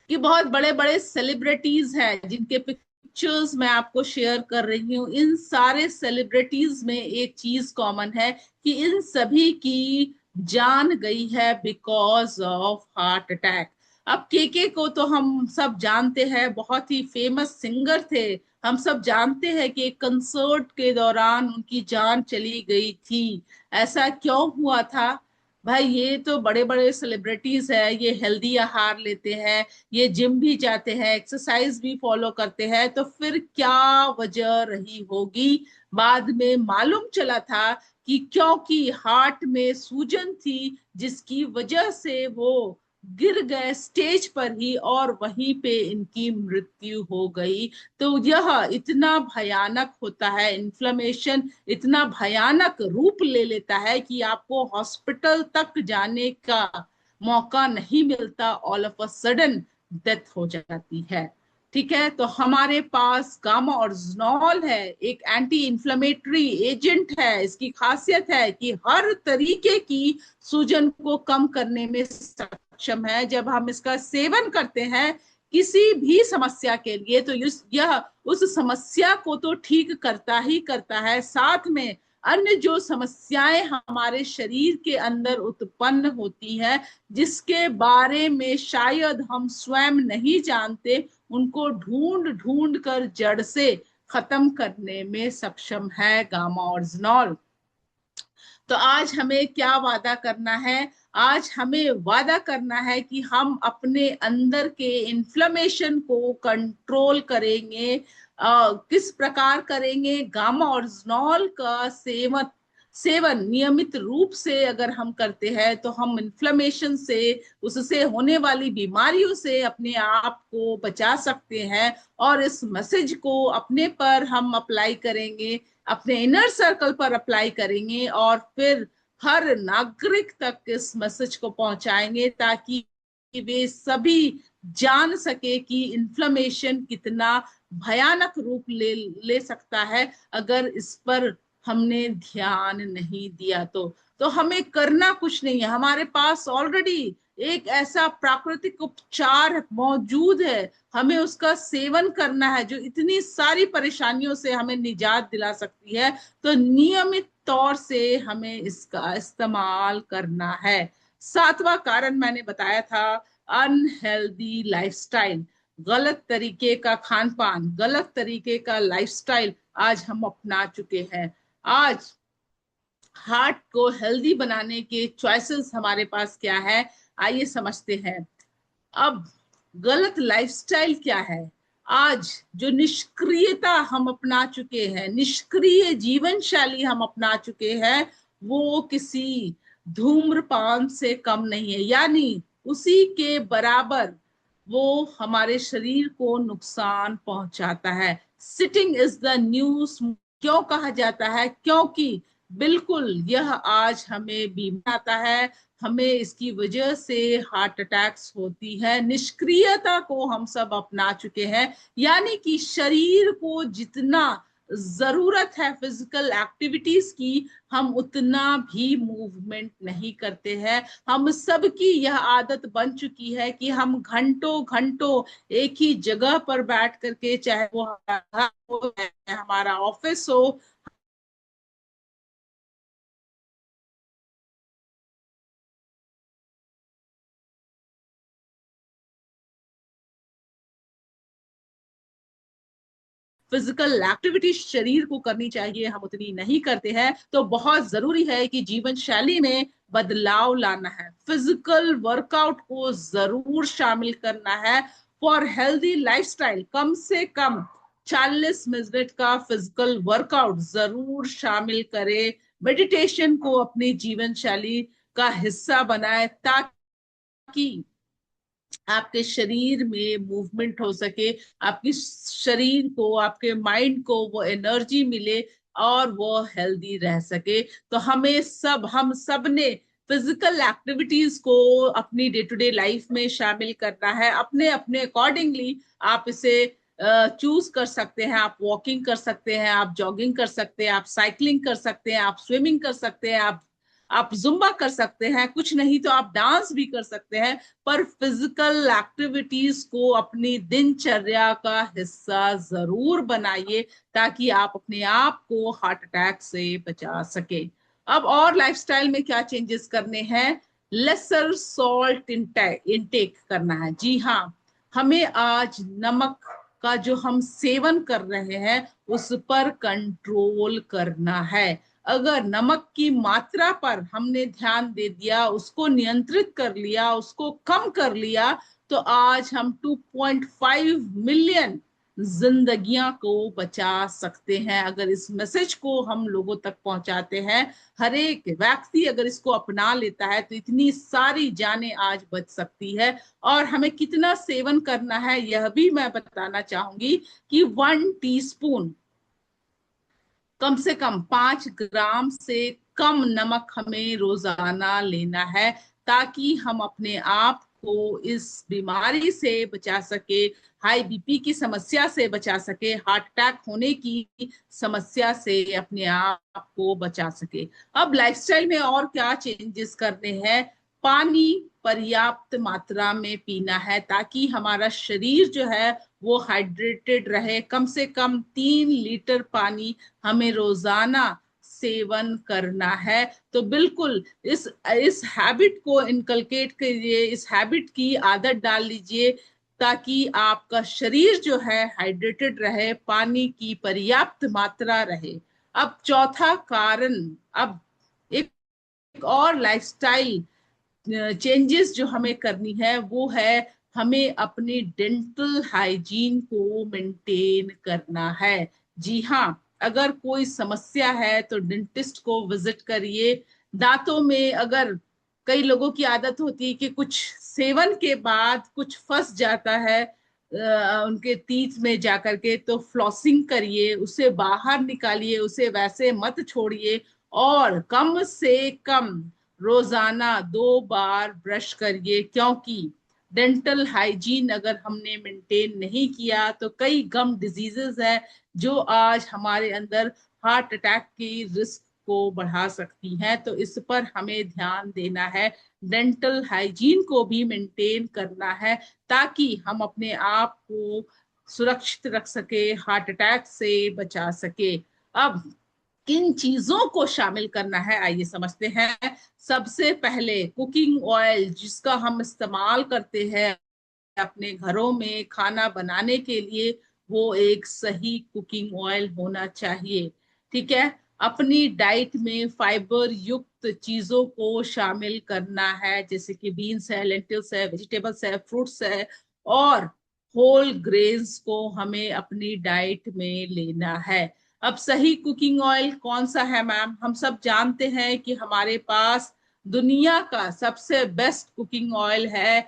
कि बहुत बड़े बड़े सेलिब्रिटीज हैं जिनके पिक्चर्स मैं आपको शेयर कर रही हूँ। इन सारे सेलिब्रिटीज में एक चीज कॉमन है कि इन सभी की जान गई है बिकॉज ऑफ हार्ट अटैक। अब केके को तो हम सब जानते हैं, बहुत ही फेमस सिंगर थे। हम सब जानते हैं कि एक कंसर्ट के दौरान उनकी जान चली गई थी। ऐसा क्यों हुआ था? भाई, ये तो बड़े बड़े सेलिब्रिटीज है, ये हेल्दी आहार लेते हैं, ये जिम भी जाते हैं, एक्सरसाइज भी फॉलो करते हैं, तो फिर क्या वजह रही होगी? बाद में मालूम चला था कि क्योंकि हार्ट में सूजन थी, जिसकी वजह से वो गिर गए स्टेज पर ही और वहीं पे इनकी मृत्यु हो गई। तो यह इतना भयानक होता है, इन्फ्लेमेशन इतना भयानक रूप ले लेता है कि आपको हॉस्पिटल तक जाने का मौका नहीं मिलता, all of a sudden death हो जाती है। ठीक है, तो हमारे पास गामा ऑर्जिनॉल है, एक एंटी इंफ्लेमेटरी एजेंट है। इसकी खासियत है कि हर तरीके की सूजन को कम करने में सक्षम है। जब हम इसका सेवन करते हैं किसी भी समस्या के लिए, तो यह उस समस्या को तो ठीक करता ही करता है, साथ में अन्य जो समस्याएं हमारे शरीर के अंदर उत्पन्न होती है, जिसके बारे में शायद हम स्वयं नहीं जानते, उनको ढूंढ ढूंढ कर जड़ से खत्म करने में सक्षम है गामा ऑर्जिनॉल। तो आज हमें क्या वादा करना है? आज हमें वादा करना है कि हम अपने अंदर के इन्फ्लेमेशन को कंट्रोल करेंगे। किस प्रकार करेंगे? गामा ऑर्जिनॉल का सेवन नियमित रूप से अगर हम करते हैं तो हम इन्फ्लेमेशन से, उससे होने वाली बीमारियों से अपने आप को बचा सकते हैं। और इस मैसेज को अपने पर हम अप्लाई करेंगे, अपने इनर सर्कल पर अप्लाई करेंगे, और फिर हर नागरिक तक इस मैसेज को पहुंचाएंगे, ताकि वे सभी जान सके कि इन्फ्लेमेशन कितना भयानक रूप ले सकता है अगर इस पर हमने ध्यान नहीं दिया। तो हमें करना कुछ नहीं है, हमारे पास ऑलरेडी एक ऐसा प्राकृतिक उपचार मौजूद है। हमें उसका सेवन करना है, जो इतनी सारी परेशानियों से हमें निजात दिला सकती है। तो नियमित तौर से हमें इसका इस्तेमाल करना है। सातवां कारण मैंने बताया था, अनहेल्दी लाइफस्टाइल। गलत तरीके का खान पान, गलत तरीके का लाइफस्टाइल आज हम अपना चुके हैं। आज हार्ट को हेल्दी बनाने के चॉइसेस हमारे पास क्या है, आइए समझते हैं। अब गलत लाइफस्टाइल क्या है? आज जो निष्क्रियता हम अपना चुके हैं, निष्क्रिय जीवन शैली हम अपना चुके हैं, वो किसी धूम्रपान से कम नहीं है, यानी उसी के बराबर वो हमारे शरीर को नुकसान पहुंचाता है। सिटिंग इज द न्यू, क्यों कहा जाता है? क्योंकि बिल्कुल यह आज हमें बीमार आता है, हमें इसकी वजह से हार्ट अटैक्स होती है। निष्क्रियता को हम सब अपना चुके हैं, यानी कि शरीर को जितना जरूरत है फिजिकल एक्टिविटीज की, हम उतना भी मूवमेंट नहीं करते हैं। हम सबकी यह आदत बन चुकी है कि हम घंटों घंटों एक ही जगह पर बैठ करके, चाहे वो हमारा घर हो, हमारा ऑफिस हो, फिजिकल एक्टिविटी शरीर को करनी चाहिए, हम उतनी नहीं करते हैं। तो बहुत जरूरी है कि जीवन शैली में बदलाव लाना है, फिजिकल वर्कआउट को जरूर शामिल करना है। फॉर हेल्दी लाइफस्टाइल कम से कम 40 मिनट का फिजिकल वर्कआउट जरूर शामिल करें। मेडिटेशन को अपनी जीवन शैली का हिस्सा बनाए, ताकि आपके शरीर में मूवमेंट हो सके, आपकी शरीर को, आपके माइंड को वो एनर्जी मिले और वो हेल्दी रह सके। तो हम सब ने फिजिकल एक्टिविटीज को अपनी डे टू डे लाइफ में शामिल करना है, अपने अपने अकॉर्डिंगली। आप इसे चूज कर सकते हैं। आप वॉकिंग कर सकते हैं, आप जॉगिंग कर सकते हैं, आप साइकिलिंग कर सकते हैं, आप स्विमिंग कर सकते हैं, आप जुम्बा कर सकते हैं, कुछ नहीं तो आप डांस भी कर सकते हैं। पर फिजिकल एक्टिविटीज को अपनी दिनचर्या का हिस्सा जरूर बनाइए, ताकि आप अपने आप को हार्ट अटैक से बचा सके। अब और लाइफस्टाइल में क्या चेंजेस करने हैं? लेसर सॉल्ट इनटेक करना है। जी हाँ, हमें आज नमक का जो हम सेवन कर रहे हैं उस पर कंट्रोल करना है। अगर नमक की मात्रा पर हमने ध्यान दे दिया, उसको नियंत्रित कर लिया, उसको कम कर लिया, तो आज हम 2.5 मिलियन जिंदगियां को बचा सकते हैं। अगर इस मैसेज को हम लोगों तक पहुंचाते हैं, हर एक व्यक्ति अगर इसको अपना लेता है, तो इतनी सारी जानें आज बच सकती है। और हमें कितना सेवन करना है यह भी मैं बताना चाहूंगी कि 1 टीस्पून, कम से कम 5 ग्राम से कम नमक हमें रोजाना लेना है, ताकि हम अपने आप को इस बीमारी से बचा सके, हाई बीपी की समस्या से बचा सके, हार्ट अटैक होने की समस्या से अपने आप को बचा सके। अब लाइफस्टाइल में और क्या चेंजेस करने हैं? पानी पर्याप्त मात्रा में पीना है, ताकि हमारा शरीर जो है वो हाइड्रेटेड रहे। कम से कम 3 लीटर पानी हमें रोजाना सेवन करना है। तो बिल्कुल इस हैबिट को इनकलकेट करिए, इस हैबिट की आदत डाल लीजिए, ताकि आपका शरीर जो है हाइड्रेटेड रहे, पानी की पर्याप्त मात्रा रहे। अब चौथा कारण, अब एक और लाइफस्टाइल चेंजेस जो हमें करनी है वो है, हमें अपनी डेंटल हाइजीन को मेंटेन करना है। जी हाँ, अगर कोई समस्या है तो डेंटिस्ट को विजिट करिए। दांतों में अगर कई लोगों की आदत होती है कि कुछ सेवन के बाद कुछ फंस जाता है उनके टीथ में जाकर के, तो फ्लॉसिंग करिए, उसे बाहर निकालिए, उसे वैसे मत छोड़िए। और कम से कम रोजाना 2 बार ब्रश करिए, क्योंकि डेंटल हाइजीन अगर हमने मेंटेन नहीं किया तो कई गम डिजीजेस है जो आज हमारे अंदर हार्ट अटैक की रिस्क को बढ़ा सकती हैं। तो इस पर हमें ध्यान देना है, डेंटल हाइजीन को भी मेंटेन करना है, ताकि हम अपने आप को सुरक्षित रख सके, हार्ट अटैक से बचा सके। अब किन चीजों को शामिल करना है आइए समझते हैं। सबसे पहले कुकिंग ऑयल, जिसका हम इस्तेमाल करते हैं अपने घरों में खाना बनाने के लिए, वो एक सही कुकिंग ऑयल होना चाहिए। ठीक है। अपनी डाइट में फाइबर युक्त चीजों को शामिल करना है, जैसे कि बीन्स है, लेंटिल्स है, वेजिटेबल्स है, फ्रूट्स है, और होल ग्रेन्स को हमें अपनी डाइट में लेना है। अब सही कुकिंग ऑयल कौन सा है मैम? हम सब जानते हैं कि हमारे पास दुनिया का सबसे बेस्ट कुकिंग ऑयल है,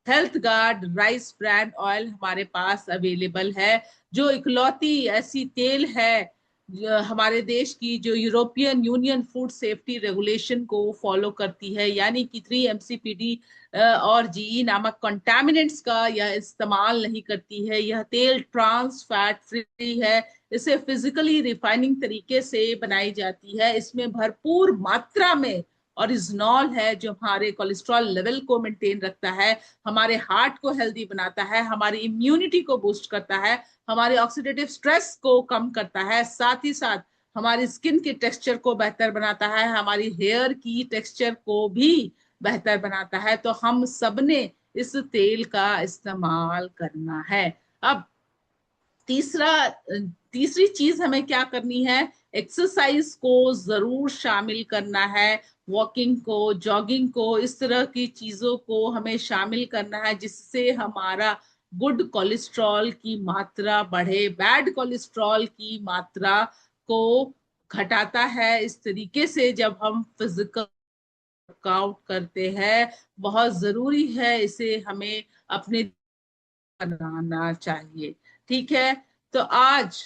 health guard rice brand oil हमारे पास अवेलेबल है, जो इकलौती ऐसी तेल है हमारे देश की जो European union food safety regulation को फॉलो करती है, यानी कि 3 MCPD और जीई नामक कंटामिनेंट्स का यह इस्तेमाल नहीं करती है। यह तेल ट्रांस फैट फ्री है, इसे फिजिकली रिफाइनिंग तरीके से बनाई जाती है, इसमें भरपूर मात्रा में ओरिजिनॉल है, जो हमारे कोलेस्ट्रॉल लेवल को मेंटेन रखता है, हमारे हार्ट को हेल्दी बनाता है, हमारी इम्यूनिटी को बूस्ट करता है, हमारे ऑक्सीडेटिव स्ट्रेस को कम करता है, साथ ही साथ हमारी स्किन के टेक्सचर को बेहतर बनाता है, हमारी हेयर की टेक्सचर को भी बेहतर बनाता है। तो हम सबने इस तेल का इस्तेमाल करना है। अब तीसरा तीसरी चीज हमें क्या करनी है? एक्सरसाइज को जरूर शामिल करना है, वॉकिंग को, जॉगिंग को, इस तरह की चीजों को हमें शामिल करना है, जिससे हमारा गुड कोलेस्ट्रॉल की मात्रा बढ़े, बैड कोलेस्ट्रॉल की मात्रा को घटाता है। इस तरीके से जब हम फिजिकल वर्कआउट करते हैं, बहुत जरूरी है, इसे हमें अपने बनाना चाहिए। ठीक है। तो आज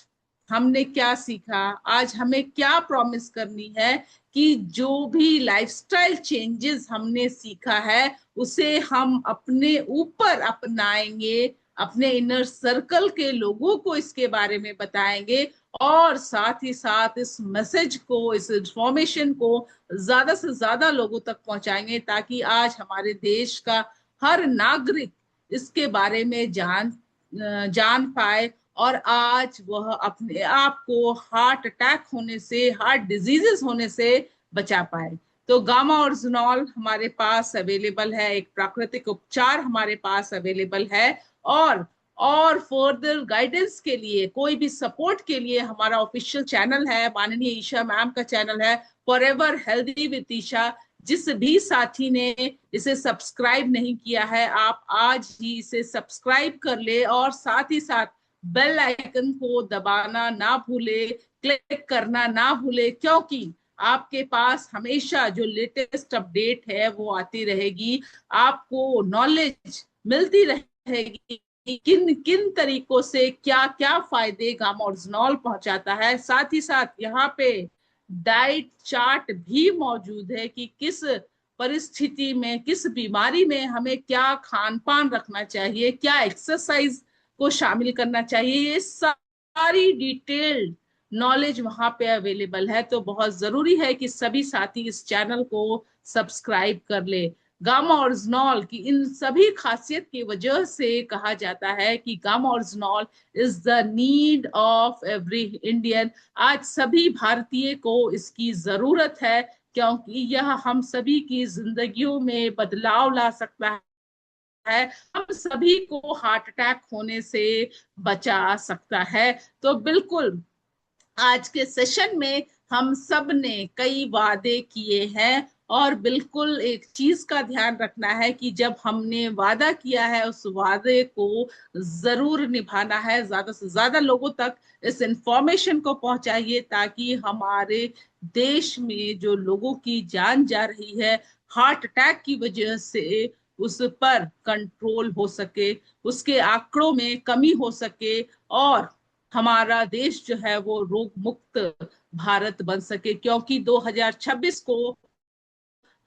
हमने क्या सीखा? आज हमें क्या प्रॉमिस करनी है कि जो भी लाइफस्टाइल चेंजेस हमने सीखा है उसे हम अपने ऊपर अपनाएंगे, अपने इनर सर्कल के लोगों को इसके बारे में बताएंगे और साथ ही साथ इस मैसेज को, इस इंफॉर्मेशन को ज्यादा से ज्यादा लोगों तक पहुंचाएंगे, ताकि आज हमारे देश का हर नागरिक इसके बारे में जान पाए और आज वह अपने आप को हार्ट अटैक होने से, हार्ट डिजीजेस होने से बचा पाए। तो गामा ओरिजिनॉल हमारे पास अवेलेबल है, एक प्राकृतिक उपचार हमारे पास अवेलेबल है। और फर्दर गाइडेंस के लिए, कोई भी सपोर्ट के लिए हमारा ऑफिशियल चैनल है, माननीय ईशा मैम का चैनल है फॉरएवर हेल्दी विद ईशा। जिस भी साथी ने इसे सब्सक्राइब नहीं किया है, आप आज ही इसे सब्सक्राइब कर ले और साथ ही साथ बेल आइकन को दबाना ना भूले, क्लिक करना ना भूले, क्योंकि आपके पास हमेशा जो लेटेस्ट अपडेट है वो आती रहेगी। आपको नॉलेज मिलती रहेगी किन किन तरीकों से क्या क्या फायदे गामा ओरिजिनॉल पहुंचाता है। साथ ही साथ यहाँ पे डाइट चार्ट भी मौजूद है कि किस परिस्थिति में, किस बीमारी में हमें क्या खान पान रखना चाहिए, क्या एक्सरसाइज को शामिल करना चाहिए। ये सारी डिटेल्ड नॉलेज वहां पे अवेलेबल है। तो बहुत जरूरी है कि सभी साथी इस चैनल को सब्सक्राइब कर ले। गामा ओरिजिनॉल की इन सभी खासियत की वजह से कहा जाता है कि gamma oryzanol is the need of every Indian. आज सभी भारतीय को इसकी जरूरत है, क्योंकि यह हम सभी की जिंदगियों में बदलाव ला सकता है, हम सभी को हार्ट अटैक होने से बचा सकता है। तो बिल्कुल आज के सेशन में हम सब ने कई वादे किए हैं और बिल्कुल एक चीज का ध्यान रखना है कि जब हमने वादा किया है उस वादे को जरूर निभाना है। ज्यादा से ज्यादा लोगों तक इस इंफॉर्मेशन को पहुंचाइए, ताकि हमारे देश में जो लोगों की जान जा रही है हार्ट अटैक की वजह से, उस पर कंट्रोल हो सके, उसके आंकड़ों में कमी हो सके और हमारा देश जो है वो रोग मुक्त भारत बन सके। क्योंकि 2026 को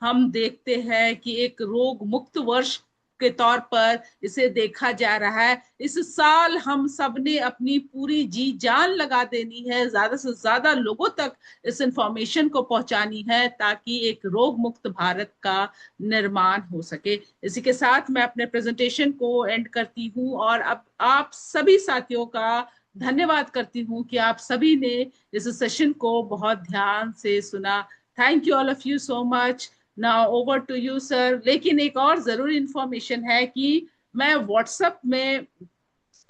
हम देखते हैं कि एक रोग मुक्त वर्ष के तौर पर इसे देखा जा रहा है। इस साल हम सब ने अपनी पूरी जी जान लगा देनी है, ज्यादा से ज्यादा लोगों तक इस इंफॉर्मेशन को पहुंचानी है, ताकि एक रोग मुक्त भारत का निर्माण हो सके। इसी के साथ मैं अपने प्रेजेंटेशन को एंड करती हूँ और अब आप सभी साथियों का धन्यवाद करती हूँ कि आप सभी ने इस सेशन को बहुत ध्यान से सुना। Thank you all of you so much. Now over to you sir. लेकिन एक और जरूरी इंफॉर्मेशन है कि मैं व्हाट्सएप में,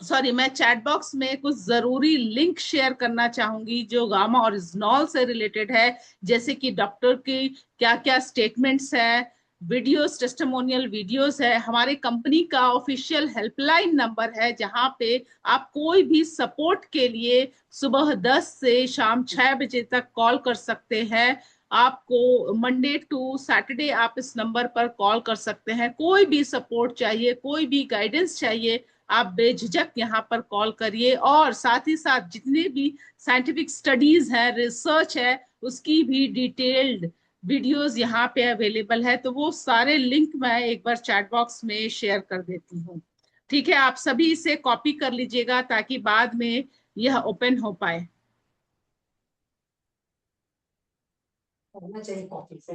सॉरी, मैं चैट बॉक्स में कुछ जरूरी लिंक शेयर करना चाहूंगी जो गामा ओरिजिनॉल से रिलेटेड है, जैसे कि डॉक्टर की क्या क्या स्टेटमेंट्स है, वीडियोस, टेस्टिमोनियल वीडियोस है, हमारे कंपनी का ऑफिशियल हेल्पलाइन नंबर है जहां पे आप कोई भी सपोर्ट के लिए सुबह 10 से शाम 6 बजे तक कॉल कर सकते हैं। आपको मंडे टू सैटरडे आप इस नंबर पर कॉल कर सकते हैं। कोई भी सपोर्ट चाहिए, कोई भी गाइडेंस चाहिए, आप बेझिझक यहाँ पर कॉल करिए। और साथ ही साथ जितने भी साइंटिफिक स्टडीज है, रिसर्च है, उसकी भी डिटेल्ड वीडियोस यहाँ पे अवेलेबल है। तो वो सारे लिंक मैं एक बार चैट बॉक्स में शेयर कर देती हूँ। ठीक है, आप सभी इसे कॉपी कर लीजिएगा ताकि बाद में यह ओपन हो पाए। होना चाहिए कॉफी से।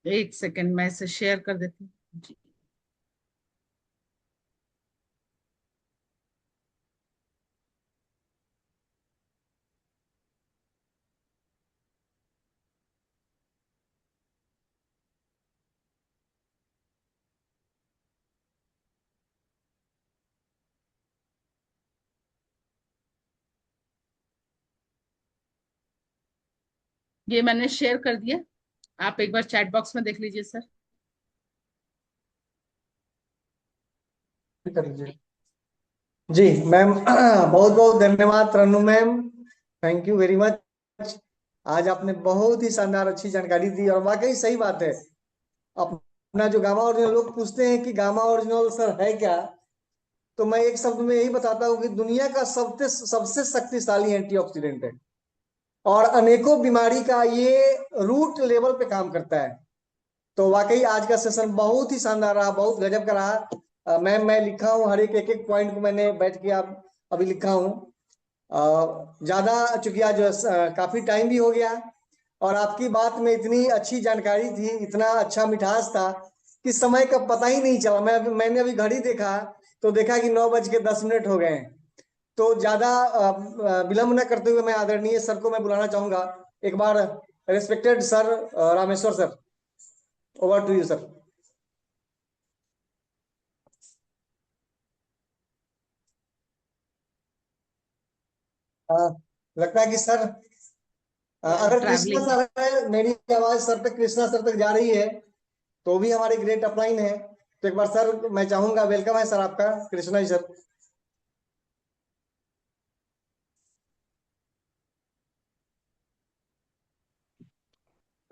एक सेकंड, मैं इसे शेयर कर देती हूँ जी। ये मैंने शेयर कर दिया, आप एक बार चैट बॉक्स में देख लीजिए सर। कर लीजिए जी मैम। बहुत बहुत धन्यवाद Tarannum ma'am, thank you very much. आज आपने बहुत ही शानदार अच्छी जानकारी दी और वाकई सही बात है। अपना जो गामा ओरिजिनल, लोग पूछते हैं कि गामा ओरिजिनल सर है क्या, तो मैं एक शब्द में यही बताता हूँ कि दुनिया का सबसे सबसे शक्तिशाली एंटीऑक्सीडेंट है और अनेकों बीमारी का ये रूट लेवल पे काम करता है। तो वाकई आज का सेशन बहुत ही शानदार रहा, बहुत गजब का रहा। मैम मैं लिखा हूँ, हर एक एक एक पॉइंट को मैंने बैठ के आप अभी लिखा हूँ। ज्यादा चूंकि आज काफी टाइम भी हो गया, और आपकी बात में इतनी अच्छी जानकारी थी, इतना अच्छा मिठास था कि समय का पता ही नहीं चला। मैंने अभी घड़ी देखा तो देखा कि 9:10 हो गए हैं। तो ज्यादा विलंब न करते हुए मैं आदरणीय सर को मैं बुलाना चाहूंगा एक बार। Respected sir Rameshwar sir, over to you sir. लगता है कि सर, अगर कृष्णा ट्रैवलिंग। सर है, मेरी आवाज सर तक, कृष्णा सर तक जा रही है तो भी हमारी ग्रेट अपलाइन है। तो एक बार सर मैं चाहूंगा, वेलकम है सर आपका, कृष्णा जी सर।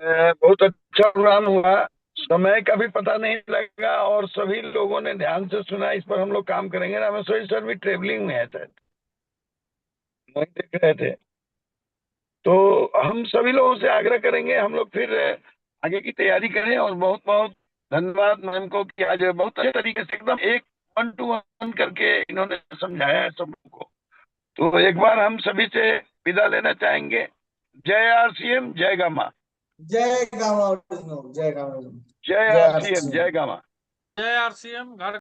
बहुत अच्छा प्रोग्राम हुआ, समय का भी पता नहीं लगा और सभी लोगों ने ध्यान से सुना। इस पर हम लोग काम करेंगे। रामेश्वरी सर भी ट्रेवलिंग में है शायद, वही देख रहे थे। तो हम सभी लोगों से आग्रह करेंगे हम लोग फिर आगे की तैयारी करें। और बहुत बहुत धन्यवाद मैम को कि आज बहुत अच्छे तरीके से एकदम एक 1 to 1 करके इन्होंने समझाया है सब लोगों को। तो एक बार हम सभी से विदा लेना चाहेंगे। जय RCM, जय गामा। जय गामा ओरिजिनल, जय गामा ओरिजिनल, जय जय RCM, आरसीएम। जय गामा। जय RCM। घर